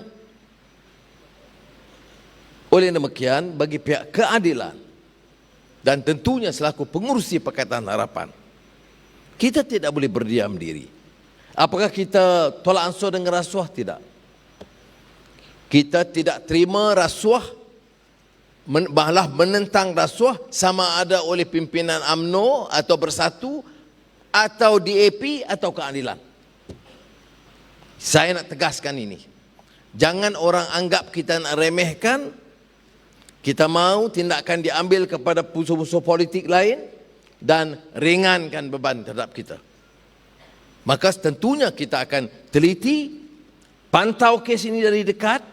oleh demikian, bagi pihak keadilan dan tentunya selaku pengurusi Pakatan Harapan, kita tidak boleh berdiam diri. Apakah kita tolak ansur dengan rasuah? Tidak. Kita tidak terima rasuah, malah menentang rasuah, sama ada oleh pimpinan UMNO atau Bersatu atau DAP atau keadilan. Saya nak tegaskan ini. Jangan orang anggap kita nak remehkan. Kita mahu tindakan diambil kepada musuh-musuh politik lain dan ringankan beban terhadap kita. Maka tentunya kita akan teliti, pantau kes ini dari dekat,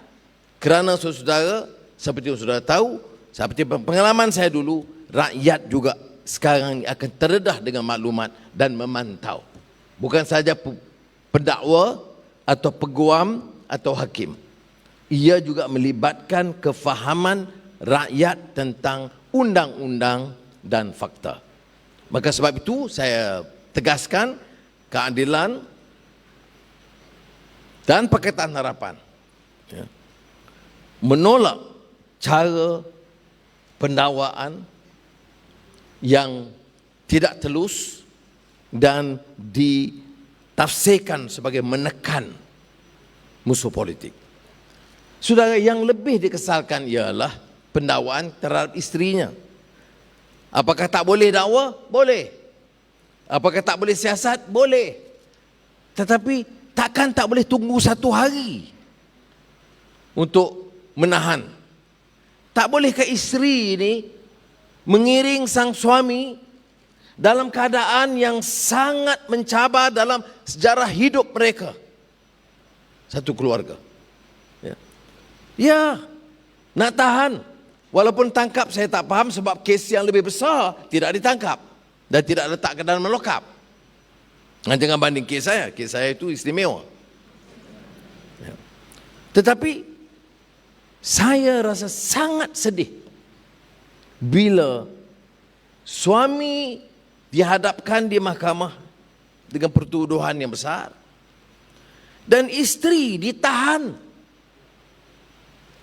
kerana saudara, seperti yang saudara tahu, seperti pengalaman saya dulu, rakyat juga sekarang akan terdedah dengan maklumat dan memantau. Bukan saja pendakwa atau peguam atau hakim. Ia juga melibatkan kefahaman rakyat tentang undang-undang dan fakta. Maka sebab itu saya tegaskan keadilan dan Pakatan Harapan menolak cara pendakwaan yang tidak telus dan ditafsirkan sebagai menekan musuh politik. Saudara, yang lebih dikesalkan ialah pendakwaan terhadap isterinya. Apakah tak boleh dakwa? Boleh. Apakah tak boleh siasat? Boleh. Tetapi takkan tak boleh tunggu 1 hari untuk menahan. Tak bolehkah isteri ini mengiring sang suami dalam keadaan yang sangat mencabar dalam sejarah hidup mereka, satu keluarga? Ya, nak tahan. Walaupun tangkap, saya tak faham sebab kes yang lebih besar tidak ditangkap dan tidak letak ke dalam lokap. Jangan banding kes saya itu istimewa. Tetapi saya rasa sangat sedih bila suami dihadapkan di mahkamah dengan pertuduhan yang besar dan isteri ditahan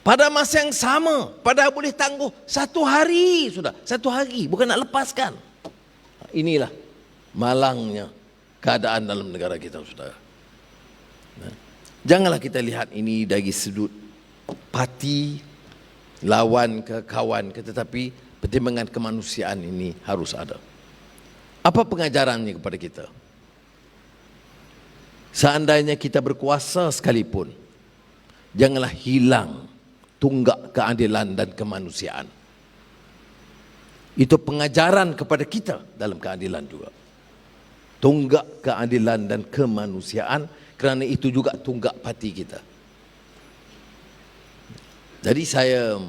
pada masa yang sama, padahal boleh tangguh 1 hari sudah. 1 hari, bukan nak lepaskan. Inilah malangnya keadaan dalam negara kita, saudara. Janganlah kita lihat ini dari sudut parti, lawan ke kawan ke, tetapi pertimbangan kemanusiaan ini harus ada. Apa pengajarannya kepada kita? Seandainya kita berkuasa sekalipun, janganlah hilang tunggak keadilan dan kemanusiaan. Itu pengajaran kepada kita dalam keadilan juga. Tunggak keadilan dan kemanusiaan, kerana itu juga tunggak parti kita. Jadi saya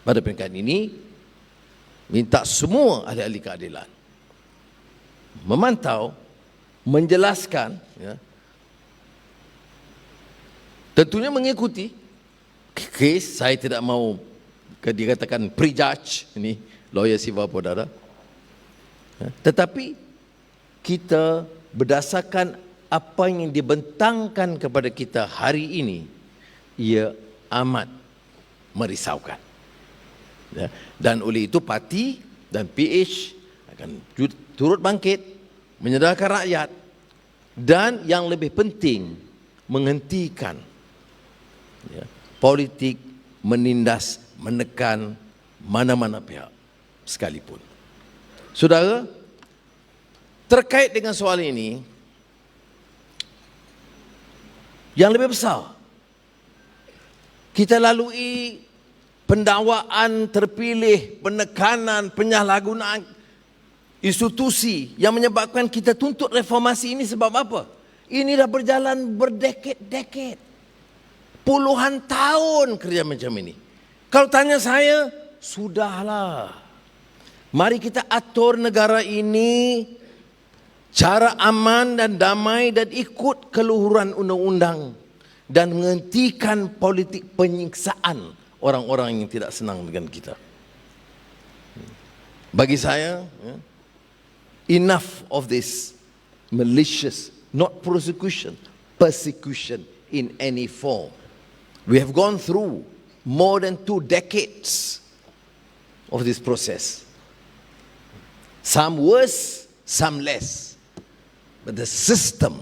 pada peringkat ini minta semua ahli-ahli keadilan memantau, menjelaskan, tentunya mengikuti kes, saya tidak mau dikatakan prejudge, ini lawyer civil pun ada. Tetapi kita berdasarkan apa yang dibentangkan kepada kita hari ini, ia amat merisaukan. Dan oleh itu parti dan PH akan turut bangkit, menyedarkan rakyat, dan yang lebih penting, menghentikan politik menindas, menekan mana-mana pihak sekalipun. Saudara, terkait dengan soal ini, yang lebih besar, kita lalui pendakwaan terpilih, penekanan, penyalahgunaan institusi yang menyebabkan kita tuntut reformasi ini sebab apa? Ini dah berjalan berdekade-dekade. Puluhan tahun kerja macam ini. Kalau tanya saya, sudahlah. Mari kita atur negara ini cara aman dan damai dan ikut keluhuran undang-undang dan menghentikan politik penyiksaan orang-orang yang tidak senang dengan kita. Bagi saya, enough of this malicious, not persecution in any form. We have gone through more than 2 decades of this process. Some worse, some less. But the system,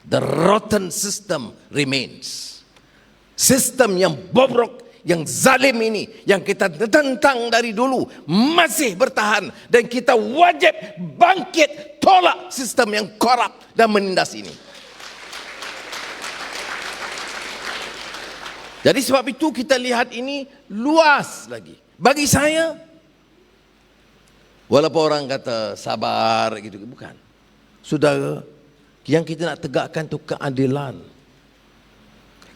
the rotten system remains. Sistem yang bobrok, yang zalim ini, yang kita tentang dari dulu, masih bertahan. Dan kita wajib bangkit, tolak sistem yang korup dan menindas ini. Jadi sebab itu kita lihat ini luas lagi. Bagi saya, walaupun orang kata sabar gitu, bukan. Saudara, yang kita nak tegakkan itu keadilan.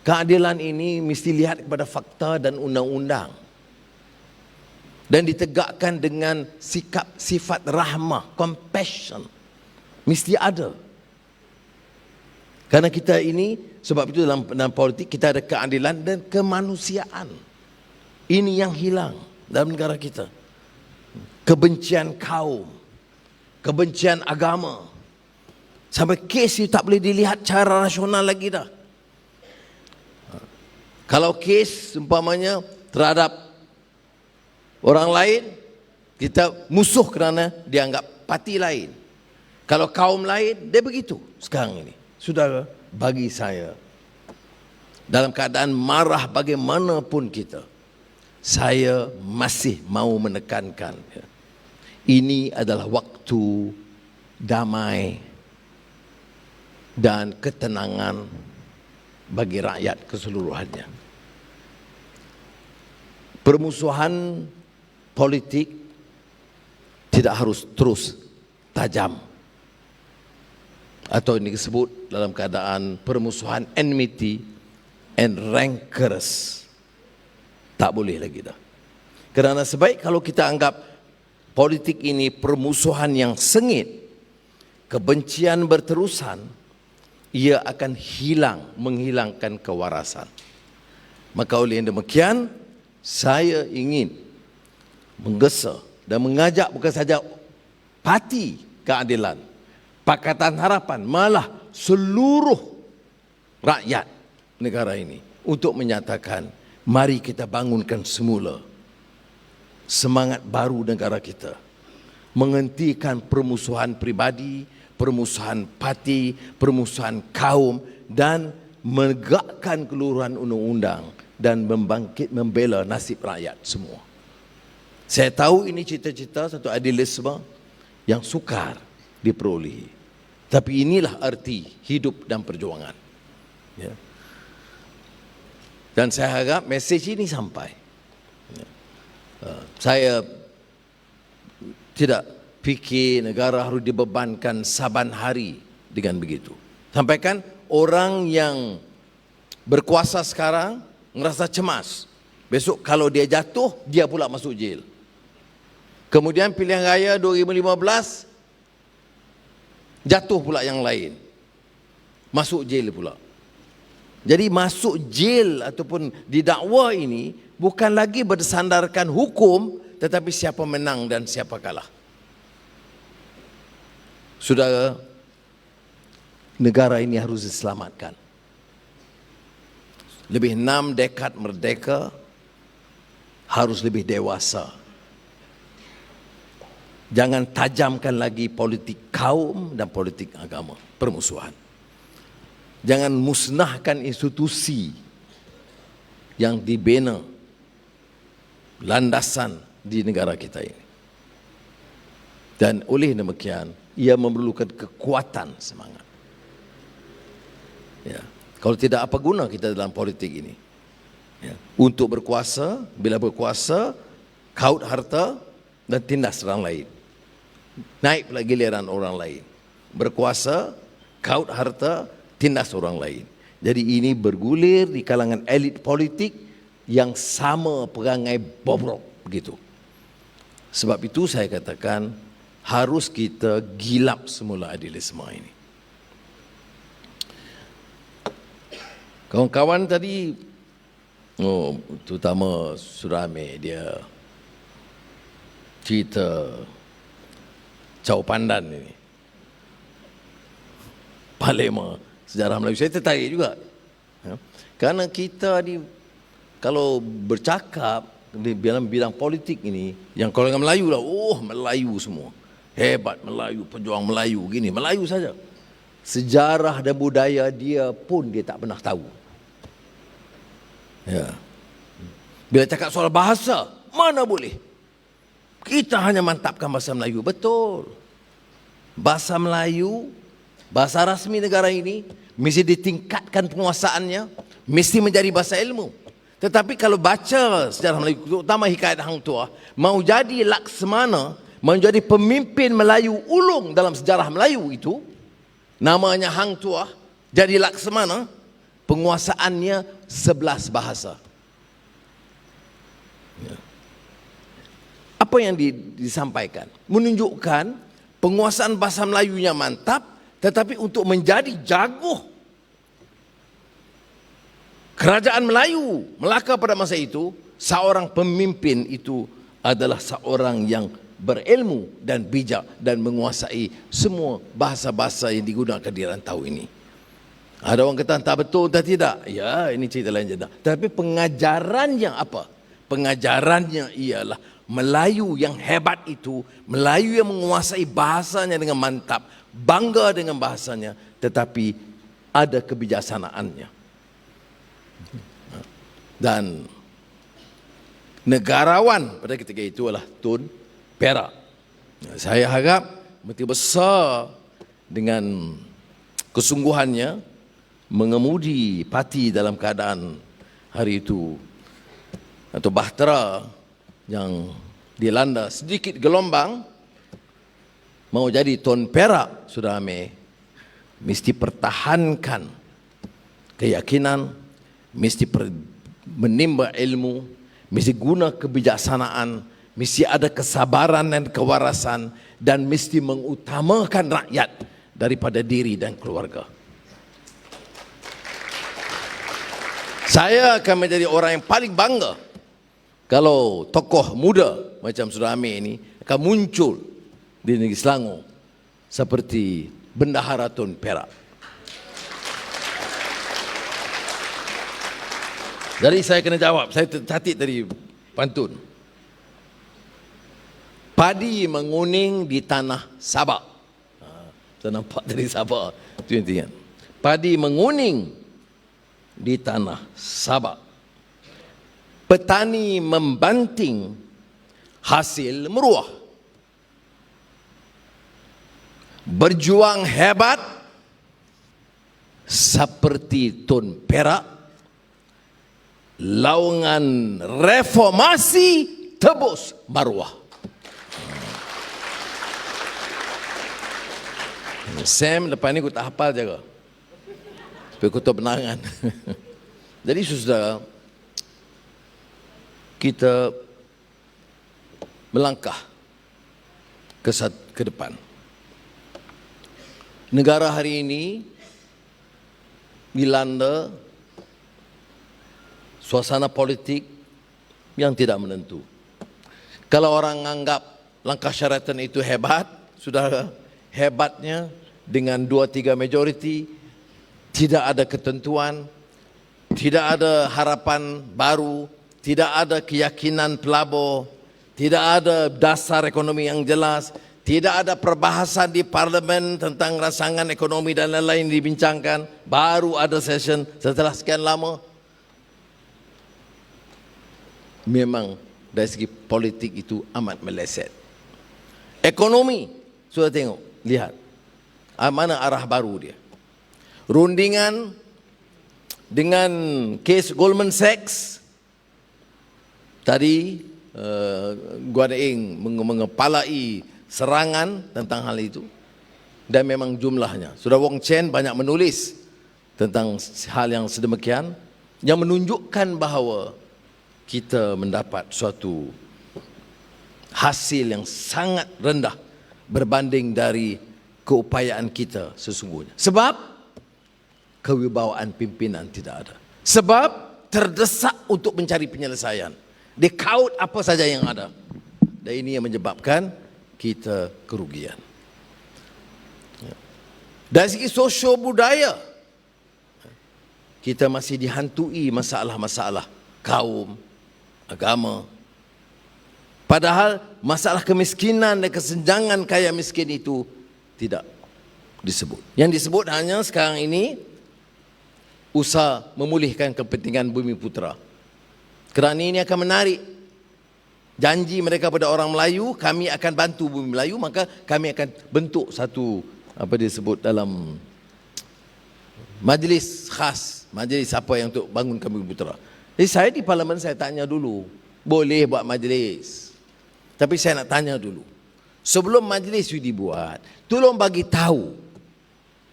Keadilan ini mesti lihat kepada fakta dan undang-undang. Dan ditegakkan dengan sikap sifat rahmah, compassion. Mesti ada. Karena kita ini, sebab itu dalam politik kita ada keadilan dan kemanusiaan. Ini yang hilang dalam negara kita. Kebencian kaum, kebencian agama. Sampai kes itu tak boleh dilihat cara rasional lagi dah. Kalau kes umpamanya terhadap orang lain, kita musuh kerana dianggap parti lain. Kalau kaum lain, dia begitu sekarang ini. Saudara, bagi saya, dalam keadaan marah bagaimanapun kita, saya masih mau menekankan, ini adalah waktu damai dan ketenangan bagi rakyat keseluruhannya. Permusuhan politik tidak harus terus tajam, atau ini disebut dalam keadaan permusuhan enmity and rancorous. Tak boleh lagi dah. Kerana sebaik kalau kita anggap politik ini permusuhan yang sengit, kebencian berterusan, ia akan menghilangkan kewarasan. Maka oleh yang demikian, saya ingin menggesa dan mengajak bukan saja parti keadilan, Pakatan Harapan, malah seluruh rakyat negara ini untuk menyatakan, mari kita bangunkan semula semangat baru negara kita. Menghentikan permusuhan pribadi, permusuhan parti, permusuhan kaum, dan menegakkan keluhuran undang-undang dan membela nasib rakyat semua. Saya tahu ini cita-cita satu idealisme yang sukar diperolehi. Tapi inilah arti hidup dan perjuangan. Ya. Dan saya harap mesej ini sampai. Ya. Saya tidak fikir negara harus dibebankan saban hari dengan begitu. Sampaikan orang yang berkuasa sekarang merasa cemas. Besok kalau dia jatuh, dia pula masuk jail. Kemudian pilihan raya 2015, jatuh pula yang lain, masuk jail pula. Jadi masuk jail ataupun didakwa ini bukan lagi bersandarkan hukum, tetapi siapa menang dan siapa kalah. Saudara, negara ini harus diselamatkan. Lebih 6 dekad merdeka, harus lebih dewasa. Jangan tajamkan lagi politik kaum dan politik agama, permusuhan. Jangan musnahkan institusi yang dibina, landasan di negara kita ini. Dan oleh demikian, ia memerlukan kekuatan semangat. Ya. Kalau tidak, apa guna kita dalam politik ini? Ya. Untuk berkuasa, bila berkuasa, kaut harta dan tindas orang lain. Naik pula giliran orang lain. Berkuasa, kaut harta, tindas orang lain. Jadi ini bergulir di kalangan elit politik yang sama perangai bobrok begitu. Sebab itu saya katakan harus kita gilap semula adilisme ini. Kawan-kawan tadi, terutama Surame, dia cerita Chow Pandan ini, Palema, sejarah Melayu. Saya tertarik juga, ya. Karena kita ni kalau bercakap di dalam bidang politik ini, yang kalau dengan Melayu lah, Melayu semua, hebat Melayu, pejuang Melayu, gini, Melayu saja. Sejarah dan budaya dia pun dia tak pernah tahu. Ya. Bila cakap soal bahasa, mana boleh? Kita hanya mantapkan bahasa Melayu. Betul. Bahasa Melayu, bahasa rasmi negara ini, mesti ditingkatkan penguasaannya, mesti menjadi bahasa ilmu. Tetapi kalau baca sejarah Melayu, terutama hikayat Hang Tuah, mau jadi Laksamana, mau jadi pemimpin Melayu ulung dalam sejarah Melayu itu, namanya Hang Tuah, jadi Laksamana, penguasaannya 11 bahasa. Ya. Apa yang disampaikan? Menunjukkan penguasaan bahasa Melayunya mantap, tetapi untuk menjadi jago kerajaan Melayu Melaka pada masa itu, seorang pemimpin itu adalah seorang yang berilmu dan bijak dan menguasai semua bahasa-bahasa yang digunakan di rantau ini. Ada orang kata tak betul, tak tidak. Ya, ini cerita lain je dah. Tapi pengajarannya apa? Pengajarannya ialah Melayu yang hebat itu, Melayu yang menguasai bahasanya dengan mantap, bangga dengan bahasanya, tetapi ada kebijaksanaannya. Dan negarawan pada ketika itu adalah Tun Perak. Saya harap Menteri Besar dengan kesungguhannya mengemudi parti dalam keadaan hari itu atau bahtera yang dilanda sedikit gelombang, mau jadi Tun Perak, Saudara Amir, mesti pertahankan keyakinan, mesti menimba ilmu, mesti guna kebijaksanaan, mesti ada kesabaran dan kewarasan, dan mesti mengutamakan rakyat daripada diri dan keluarga. Saya akan menjadi orang yang paling bangga kalau tokoh muda macam Saudara Amir ini akan muncul di negeri Selangor seperti Bendahara Tun Perak. Jadi saya kena jawab, saya tercatat dari pantun. Padi menguning di tanah Sabak. Saya nampak dari Sabak. Itu yang ingat. Padi menguning di tanah Sabak. Petani membanting, hasil meruah. Berjuang hebat seperti Tun Perak, laungan reformasi tebus maruah. Sam, lepas ni aku tak hafal jaga. Supaya aku tahu benangan. Jadi saudara, kita melangkah ke depan. Negara hari ini dilanda suasana politik yang tidak menentu. Kalau orang menganggap langkah Sheraton itu hebat, sudah hebatnya dengan 2/3 majority, tidak ada ketentuan, tidak ada harapan baru, tidak ada keyakinan pelabur, tidak ada dasar ekonomi yang jelas, tidak ada perbahasan di parlimen tentang rancangan ekonomi dan lain-lain dibincangkan, baru ada session setelah sekian lama. Memang dari segi politik itu amat meleset. Ekonomi, sudah tengok, lihat mana arah baru dia. Rundingan dengan kes Goldman Sachs tadi, Guan Eng mengepalai serangan tentang hal itu, dan memang jumlahnya. Sudah Wong Chen banyak menulis tentang hal yang sedemikian yang menunjukkan bahawa kita mendapat suatu hasil yang sangat rendah berbanding dari keupayaan kita sesungguhnya. Sebab kewibawaan pimpinan tidak ada. Sebab terdesak untuk mencari penyelesaian. Dia kaut apa saja yang ada. Dan ini yang menyebabkan kita kerugian. Dari segi sosio budaya, kita masih dihantui masalah-masalah kaum, agama. Padahal masalah kemiskinan dan kesenjangan kaya miskin itu tidak disebut. Yang disebut hanya sekarang ini usaha memulihkan kepentingan Bumi Putra. Kerana ini akan menarik janji mereka pada orang Melayu, kami akan bantu Bumi Melayu, maka kami akan bentuk satu apa disebut dalam majlis khas, majlis apa yang untuk bangunkan Bumi Putra. Jadi saya di parlimen saya tanya dulu, boleh buat majlis. Tapi saya nak tanya dulu, sebelum majlis itu dibuat, tolong bagi tahu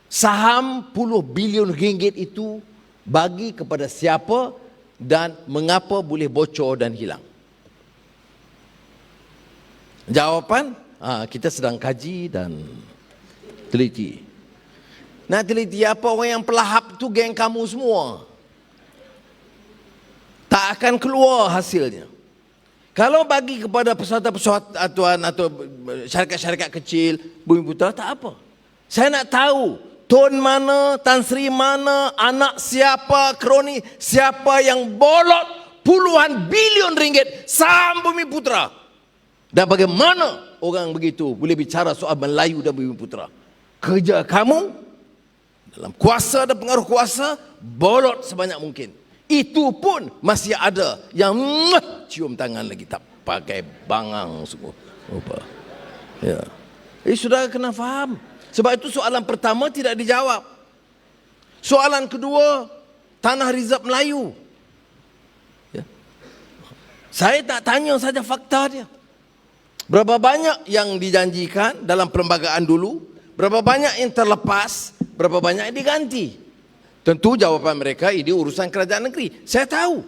saham puluh bilion ringgit itu bagi kepada siapa dan mengapa boleh bocor dan hilang. Jawapan, kita sedang kaji dan teliti. Nak teliti apa? Orang yang pelahap tu geng kamu semua. Tak akan keluar hasilnya. Kalau bagi kepada persatuan atau syarikat-syarikat kecil, Bumi Putra, tak apa. Saya nak tahu Tun mana, Tan Sri mana, anak siapa, kroni siapa yang bolot puluhan bilion ringgit saham Bumi Putra. Dan bagaimana orang begitu boleh bicara soal Melayu dan Bumi Putra. Kerja kamu dalam kuasa dan pengaruh kuasa, bolot sebanyak mungkin. Itu pun masih ada yang cium tangan lagi, tak pakai bangang semua. Ya. Saudara kena faham. Sebab itu soalan pertama tidak dijawab. Soalan kedua, tanah rizab Melayu. Ya. Saya tak tanya saja fakta dia. Berapa banyak yang dijanjikan dalam perlembagaan dulu, berapa banyak yang terlepas, berapa banyak yang diganti. Tentu jawapan mereka ini urusan kerajaan negeri. Saya tahu.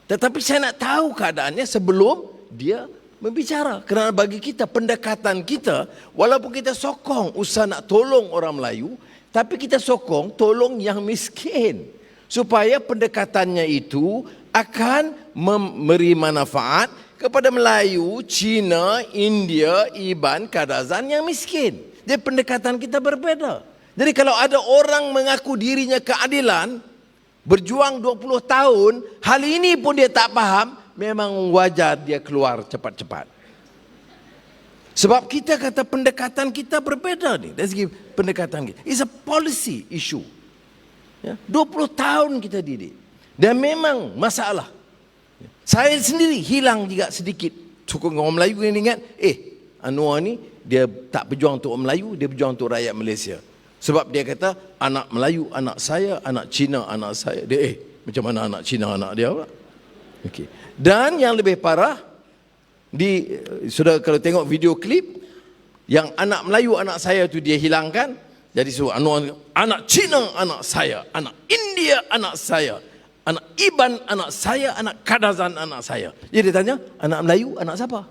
Tetapi saya nak tahu keadaannya sebelum dia membicara. Kerana bagi kita, pendekatan kita, walaupun kita sokong usaha nak tolong orang Melayu, tapi kita sokong tolong yang miskin. Supaya pendekatannya itu akan memberi manfaat kepada Melayu, Cina, India, Iban, Kadazan yang miskin. Jadi pendekatan kita berbeza. Jadi kalau ada orang mengaku dirinya keadilan, berjuang 20 tahun, hal ini pun dia tak faham, memang wajar dia keluar cepat-cepat. Sebab kita kata pendekatan kita berbeza ni. Dari segi pendekatan kita. It's a policy issue. Ya, 20 tahun kita didik. Dan memang masalah. Saya sendiri hilang juga sedikit. Sokong orang Melayu yang ingat, Anwar ni dia tak berjuang untuk orang Melayu, dia berjuang untuk rakyat Malaysia. Sebab dia kata, anak Melayu, anak saya, anak Cina, anak saya. Dia, macam mana anak Cina, anak dia? Okay. Dan yang lebih parah, sudah kalau tengok video klip, yang anak Melayu, anak saya tu dia hilangkan. Jadi suruh anak Cina, anak saya, anak India, anak saya, anak Iban, anak saya, anak Kadazan, anak saya. Jadi dia tanya, anak Melayu, anak siapa?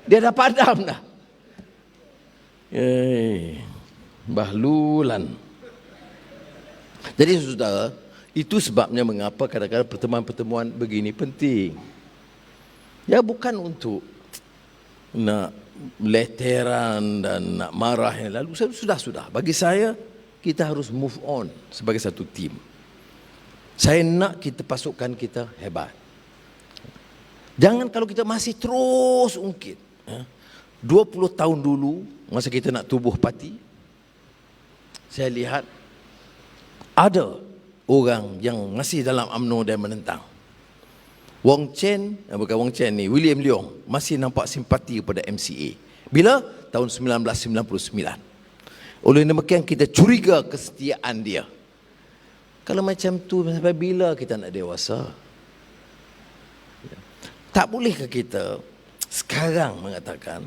Dia dah padam dah. Bahlulan. Jadi saudara, Itu sebabnya mengapa kadang-kadang pertemuan-pertemuan begini penting. Ya bukan untuk nak leteran dan nak marah yang lalu. Sudah. Bagi saya, kita harus move on sebagai satu tim. Saya nak kita pasukan kita hebat. Jangan kalau kita masih terus ungkit. 20 tahun dulu, masa kita nak tubuh parti, saya lihat ada orang yang masih dalam UMNO dan menentang. Wong Chen, bukan Wong Chen ni, William Leong masih nampak simpati kepada MCA. Bila? Tahun 1999. Oleh demikian kita curiga kesetiaan dia. Kalau macam tu sampai bila kita nak dewasa? Tak bolehkah kita sekarang mengatakan,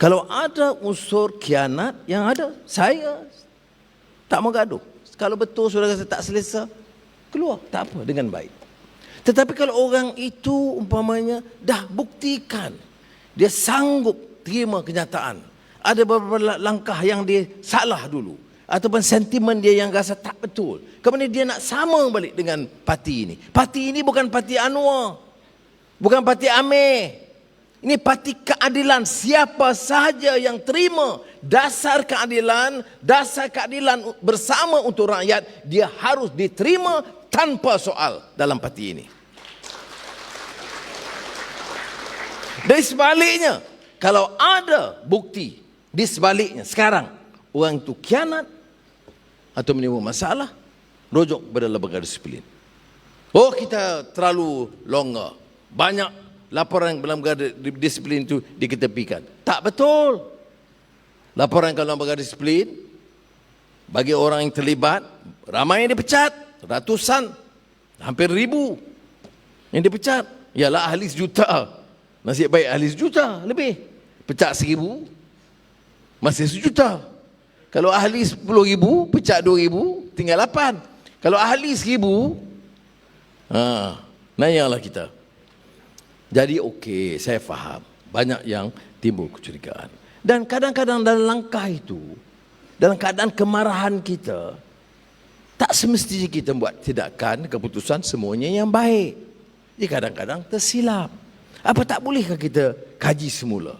kalau ada unsur khianat yang ada, saya tak mau gaduh. Kalau betul saudara saya tak selesa, keluar, tak apa, dengan baik. Tetapi kalau orang itu umpamanya dah buktikan dia sanggup terima kenyataan, ada beberapa langkah yang dia salah dulu, ataupun sentimen dia yang rasa tak betul, kemudian dia nak sama balik dengan parti ini. Parti ini bukan parti Anwar, bukan parti Amir. Ini parti keadilan. Siapa sahaja yang terima dasar keadilan bersama untuk rakyat, dia harus diterima tanpa soal dalam parti ini. Dan sebaliknya, kalau ada bukti di sebaliknya sekarang orang itu khianat atau menimbulkan masalah, rujuk kepada lembaga disiplin. Oh, kita terlalu longgar, banyak laporan lembaga disiplin itu diketepikan. Tak betul. Laporan ke lembaga disiplin bagi orang yang terlibat, ramai yang dipecat, ratusan, hampir 1,000 yang dipecat. Ialah ahli sejuta, nasib baik ahli sejuta lebih. Pecat 1,000 masih sejuta. Kalau ahli 10,000 pecat 2,000 tinggal 8. Kalau ahli 1,000, nayalah kita. Jadi okey, saya faham banyak yang timbul kecurigaan. Dan kadang-kadang dalam langkah itu, dalam keadaan kemarahan kita, tak semestinya kita buat tindakan, keputusan semuanya yang baik. Jadi kadang-kadang tersilap. Apa tak bolehkah kita kaji semula?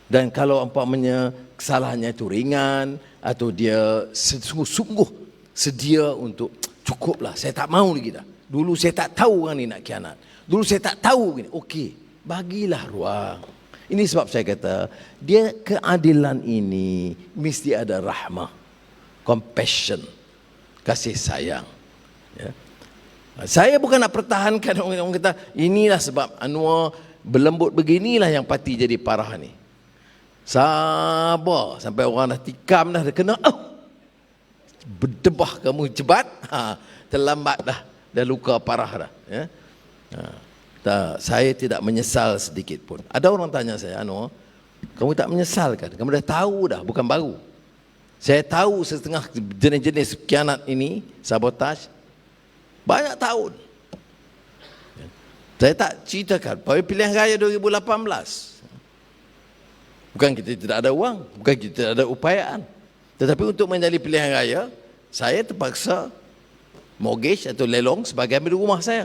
Dan kalau umpamanya kesalahannya itu ringan, atau dia sungguh-sungguh sedia untuk cukuplah, saya tak mahu lagi dah. Dulu saya tak tahu orang ni nak khianat. Dulu saya tak tahu gini. Okey, bagilah ruang. Ini sebab saya kata, dia keadilan ini mesti ada rahmah, compassion, kasih sayang. Ya. Saya bukan nak pertahankan orang kata, inilah sebab Anwar berlembut beginilah yang parti jadi parah ni. Sabar sampai orang dah tikam dah kena, berdebah kamu cepat, terlambat dah luka parah dah. Ya. Saya tidak menyesal sedikit pun. Ada orang tanya saya, Anwar, kamu tak menyesal kan? Kamu dah tahu dah, bukan baru. Saya tahu setengah jenis-jenis khianat ini, sabotaj, banyak tahun. Saya tak ceritakan pada pilihan raya 2018. Bukan kita tidak ada wang, bukan kita tidak ada upayaan. Tetapi untuk menjadi pilihan raya, saya terpaksa mortgage atau lelong sebagai ambil rumah saya.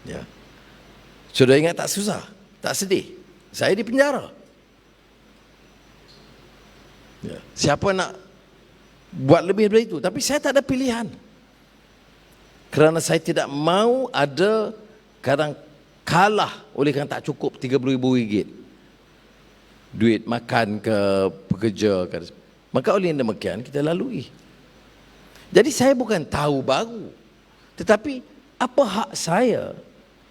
Ya. Sudah ingat tak susah, tak sedih. Saya di penjara. Ya. Siapa nak buat lebih dari itu? Tapi saya tak ada pilihan. Kerana saya tidak mahu ada kadang kalah oleh kerana tak cukup RM30,000 duit makan ke pekerja ke. Maka oleh yang demikian kita lalui. Jadi saya bukan tahu baru, tetapi apa hak saya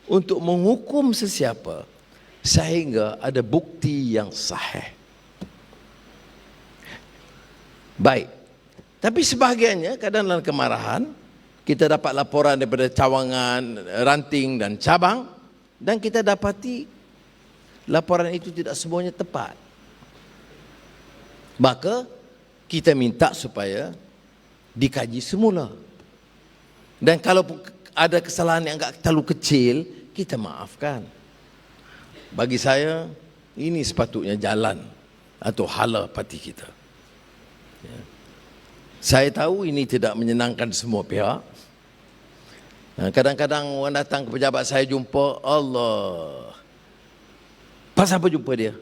untuk menghukum sesiapa sehingga ada bukti yang sahih. Baik. Tapi sebahagiannya kadang dalam kemarahan kita dapat laporan daripada cawangan, ranting dan cabang, dan kita dapati laporan itu tidak semuanya tepat. Maka kita minta supaya dikaji semula. Dan kalau ada kesalahan yang agak terlalu kecil, kita maafkan. Bagi saya, ini sepatutnya jalan atau hala parti kita. Ya. Saya tahu ini tidak menyenangkan semua pihak. Kadang-kadang orang datang ke pejabat saya jumpa, Allah. Pasal apa jumpa dia?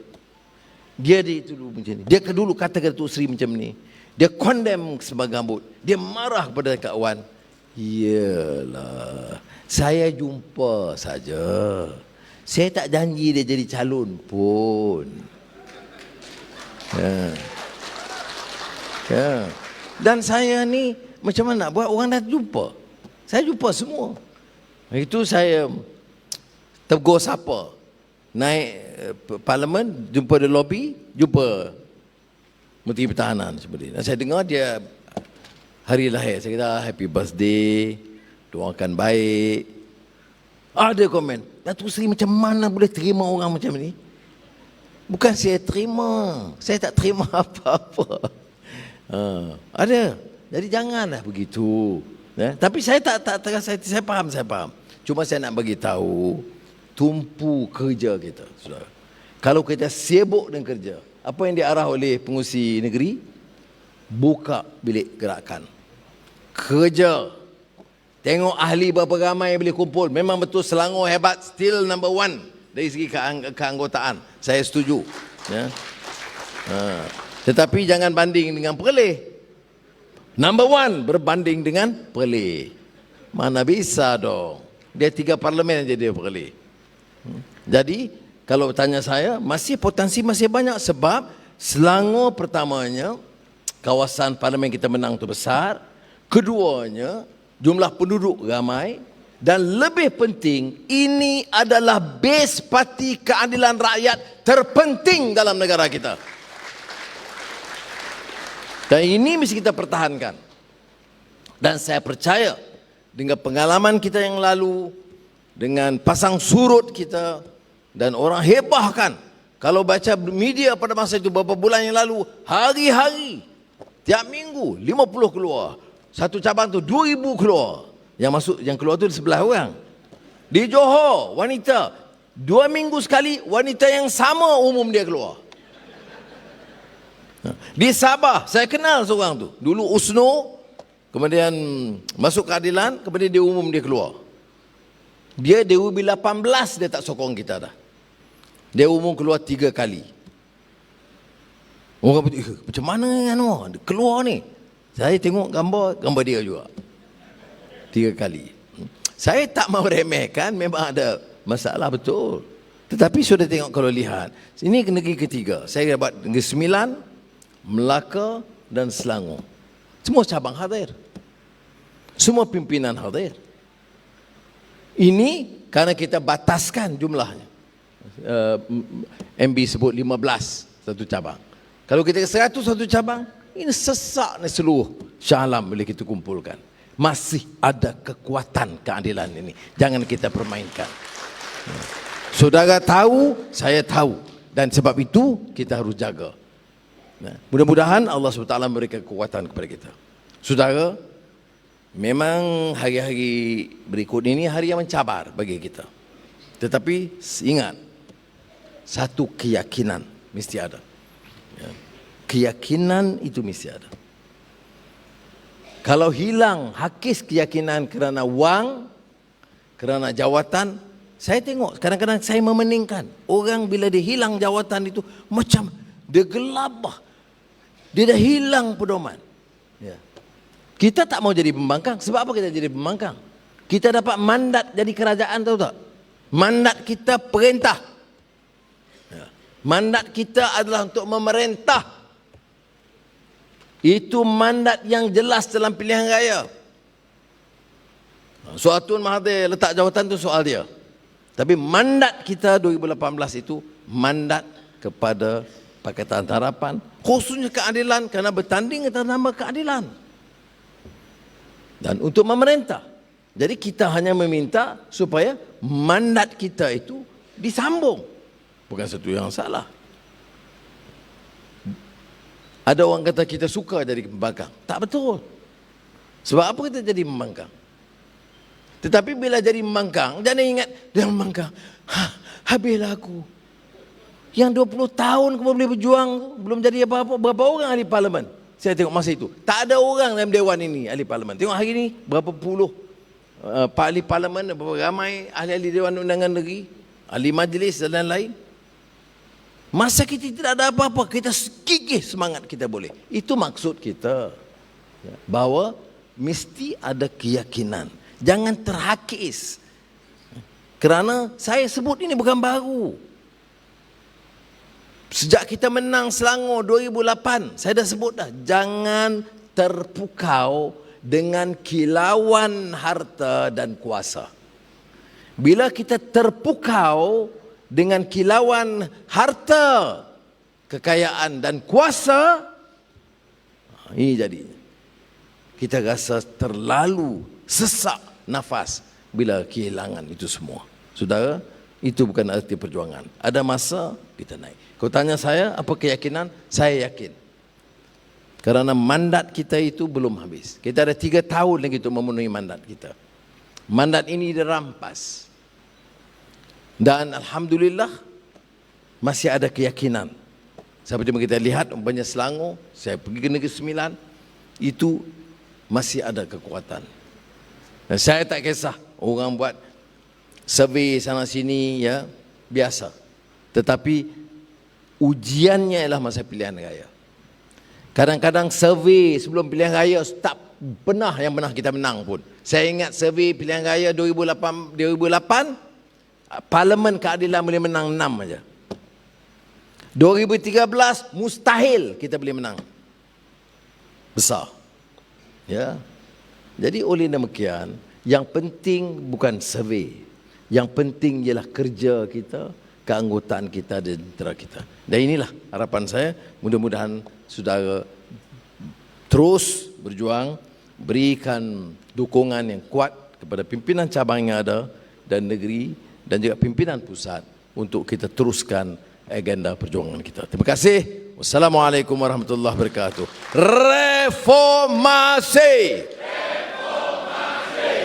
Dia itu dulu macam ni. Dia dulu kata ke Datuk Seri macam ni. Dia condemn sebagai gambut. Dia marah kepada kawan. Iyalah, saya jumpa saja. Saya tak janji dia jadi calon pun. Ya. Dan saya ni macam mana nak buat, orang dah jumpa. Saya jumpa semua. Itu saya tegur siapa. Naik parlimen, jumpa di lobi, jumpa Menteri Pertahanan seperti. Dan saya dengar dia hari lahir. Saya kata happy birthday, doakan baik. Ada komen, Datuk Seri macam mana boleh terima orang macam ni? Bukan saya terima, saya tak terima apa-apa. Ada. Jadi janganlah begitu. Tapi saya saya faham. Cuma saya nak bagi tahu tumpu kerja kita, saudara. Kalau kita sibuk dengan kerja, apa yang diarah oleh pengurusi negeri? Buka bilik gerakan. Kerja. Tengok ahli berapa ramai yang boleh kumpul. Memang betul Selangor hebat, still number 1 dari segi keanggotaan. Saya setuju. Ya. Tetapi jangan banding dengan Perlis. Number 1 berbanding dengan Perlis. Mana bisa dong. Dia 3 parlimen je dia Perlis. Jadi kalau tanya saya, potensi masih banyak sebab Selangor pertamanya kawasan parlimen kita menang tu besar, keduanya jumlah penduduk ramai, dan lebih penting ini adalah base parti keadilan rakyat terpenting dalam negara kita. Dan ini mesti kita pertahankan. Dan saya percaya dengan pengalaman kita yang lalu, dengan pasang surut kita, dan orang hebahkan. Kalau baca media pada masa itu beberapa bulan yang lalu, hari-hari, tiap minggu 50 keluar. Satu cabang tu 2,000 keluar. Yang keluar tu di sebelah orang. Di Johor, wanita 2 minggu sekali, wanita yang sama umum dia keluar. Di Sabah, saya kenal seorang tu. Dulu USNO, kemudian masuk keadilan, kemudian dia umum dia keluar. Dia DUB 18 dia tak sokong kita dah. Dia umum keluar 3 kali. Orang kata, macam mana keluar ni? Saya tengok gambar dia juga. 3 kali. Saya tak mau remehkan, memang ada masalah betul. Tetapi sudah tengok kalau lihat, ini negeri ketiga. Saya dapat negeri Sembilan, Melaka dan Selangor. Semua cabang hadir. Semua pimpinan hadir. Ini karena kita bataskan jumlahnya. MB sebut 15 satu cabang. Kalau kita ke 100 satu cabang, ini sesak ni seluruh Shah Alam boleh kita kumpulkan. Masih ada kekuatan keadilan ini. Jangan kita permainkan. Saudara tahu, saya tahu. Dan sebab itu kita harus jaga. Mudah-mudahan Allah SWT memberikan kekuatan kepada kita. Saudara, memang hari-hari berikut ini hari yang mencabar bagi kita. Tetapi ingat, satu keyakinan mesti ada. Keyakinan itu mesti ada. Kalau hilang hakis keyakinan kerana wang, kerana jawatan, saya tengok kadang-kadang saya memeningkan. Orang bila dia hilang jawatan itu, macam dia gelabah. Dia dah hilang pedoman. Ya. Kita tak mau jadi pembangkang. Sebab apa kita jadi pembangkang? Kita dapat mandat jadi kerajaan, tahu tak? Mandat kita perintah. Ya. Mandat kita adalah untuk memerintah. Itu mandat yang jelas dalam pilihan raya. Soal Tun Mahathir letak jawatan itu soal dia. Tapi mandat kita 2018 itu mandat kepada Pakatan Harapan, khususnya keadilan, kerana bertanding atas nama keadilan. Dan untuk memerintah. Jadi kita hanya meminta supaya mandat kita itu disambung. Bukan satu yang salah. Ada orang kata kita suka jadi pembangkang. Tak betul. Sebab apa kita jadi pembangkang? Tetapi bila jadi pembangkang, jangan ingat dia pembangkang. Habislah aku. Yang 20 tahun kamu boleh berjuang, belum jadi apa-apa. Berapa orang di parlimen? Saya tengok masa itu, tak ada orang dalam dewan ini, ahli parlimen. Tengok hari ini, berapa puluh ahli parlimen, berapa ramai ahli-ahli Dewan Undangan Negeri, ahli majlis dan lain-lain. Masa kita tidak ada apa-apa, kita gigih semangat kita boleh. Itu maksud kita. Bahawa mesti ada keyakinan. Jangan terhakis. Kerana saya sebut ini bukan baru. Sejak kita menang Selangor 2008, saya dah sebut dah. Jangan terpukau dengan kilauan harta dan kuasa. Bila kita terpukau dengan kilauan harta, kekayaan dan kuasa, ini jadinya. Kita rasa terlalu sesak nafas bila kehilangan itu semua. Saudara, itu bukan arti perjuangan. Ada masa kita naik. Kau tanya saya, apa keyakinan? Saya yakin. Kerana mandat kita itu belum habis. Kita ada 3 tahun lagi untuk memenuhi mandat kita. Mandat ini dirampas. Dan Alhamdulillah, masih ada keyakinan. Seperti yang kita lihat, umpamanya Selangor, saya pergi ke Negeri Sembilan, itu masih ada kekuatan. Dan saya tak kisah orang buat survey sana sini, ya, biasa. Tetapi ujiannya ialah masa pilihan raya. Kadang-kadang survey sebelum pilihan raya tak pernah yang pernah kita menang pun. Saya ingat survey pilihan raya 2008 Parlimen Keadilan boleh menang 6 aja. 2013 mustahil kita boleh menang. Besar. Ya. Jadi oleh demikian, yang penting bukan survey. Yang penting ialah kerja kita, keanggotaan kita dan jentera kita. Dan inilah harapan saya, mudah-mudahan saudara terus berjuang, berikan dukungan yang kuat kepada pimpinan cabang yang ada dan negeri dan juga pimpinan pusat untuk kita teruskan agenda perjuangan kita. Terima kasih. Wassalamualaikum warahmatullahi wabarakatuh. Reformasi.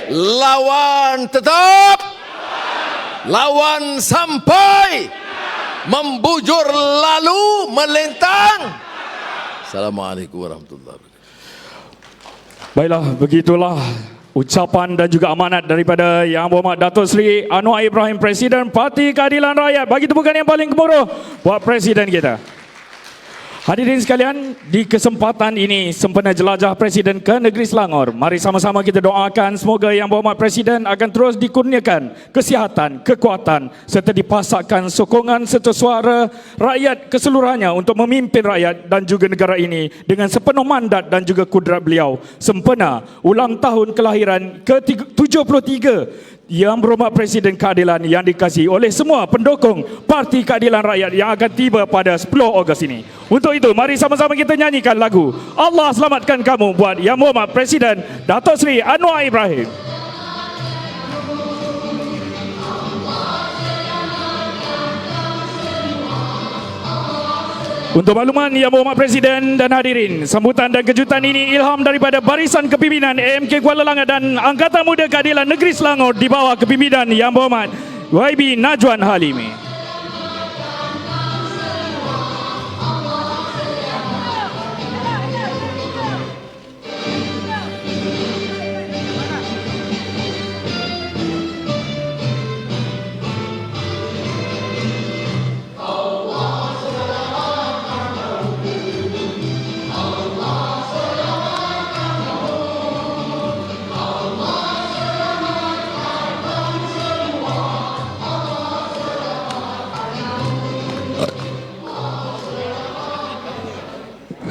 Lawan tetap. Lawan sampai. Membujur lalu melintang. Assalamualaikum warahmatullahi wabarakatuh. Baiklah, begitulah ucapan dan juga amanat daripada Yang Berhormat Datuk Seri Anwar Ibrahim, Presiden Parti Keadilan Rakyat. Bagi tepukan yang paling gemuruh buat Presiden kita. Hadirin sekalian, di kesempatan ini sempena jelajah Presiden ke negeri Selangor, mari sama-sama kita doakan semoga Yang Berhormat Presiden akan terus dikurniakan kesihatan, kekuatan serta dipasakkan sokongan serta suara rakyat keseluruhannya untuk memimpin rakyat dan juga negara ini dengan sepenuh mandat dan juga kudrat beliau sempena ulang tahun kelahiran ke-73 Yang Berhormat Presiden Keadilan yang dikasihi oleh semua pendukung Parti Keadilan Rakyat yang akan tiba pada 10 Ogos ini. Untuk itu, mari sama-sama kita nyanyikan lagu Allah Selamatkan Kamu buat Yang Berhormat Presiden Datuk Seri Anwar Ibrahim. Untuk makluman Yang Berhormat Presiden dan hadirin, sambutan dan kejutan ini ilham daripada barisan kepimpinan AMK Kuala Langat dan Angkatan Muda Keadilan Negeri Selangor di bawah kepimpinan Yang Berhormat YB Najwan Halimi.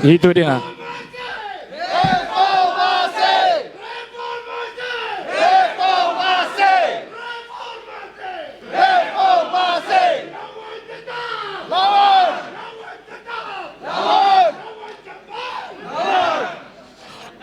Itu dia.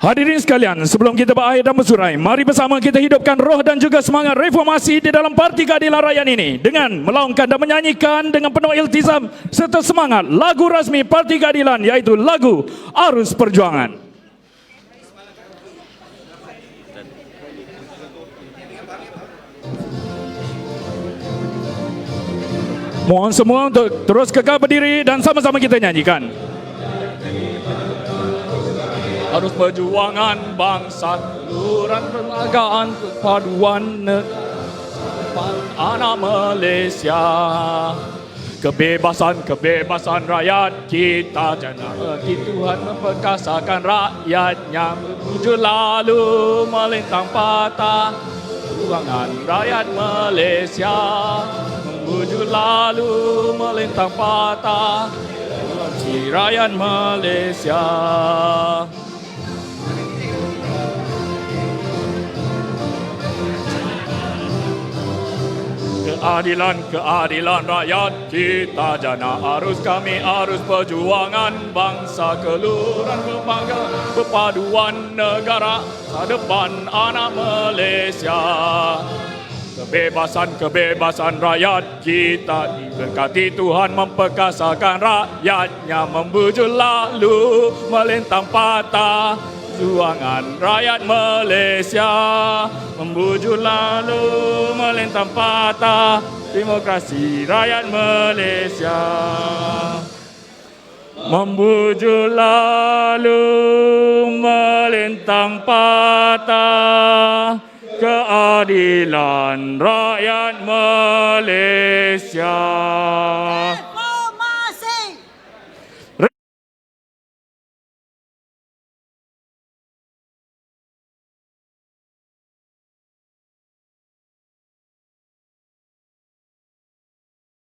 Hadirin sekalian, sebelum kita berakhir dan bersurai, mari bersama kita hidupkan roh dan juga semangat reformasi di dalam Parti Keadilan Rakyat ini dengan melaungkan dan menyanyikan dengan penuh iltizam serta semangat lagu rasmi Parti Keadilan, iaitu lagu Arus Perjuangan. Mohon semua untuk terus kekal berdiri dan sama-sama kita nyanyikan. Arus perjuangan bangsa, keluhuran perlembagaan, perpaduan negara, anak Malaysia. Kebebasan rakyat kita, jangan Tuhan memperkasakan rakyatnya, menuju lalu melintang patah perjuangan rakyat Malaysia, menuju lalu melintang patah perjuangan rakyat Malaysia. Keadilan rakyat kita jana, arus kami, arus perjuangan bangsa, keluhuran berbangga, perpaduan negara, masa depan anak Malaysia. Kebebasan rakyat kita diberkati Tuhan, memperkasakan rakyatnya, membujur lalu melintang patah perjuangan rakyat Malaysia, membujur lalu melintang patah demokrasi rakyat Malaysia, membujur lalu melintang patah keadilan rakyat Malaysia.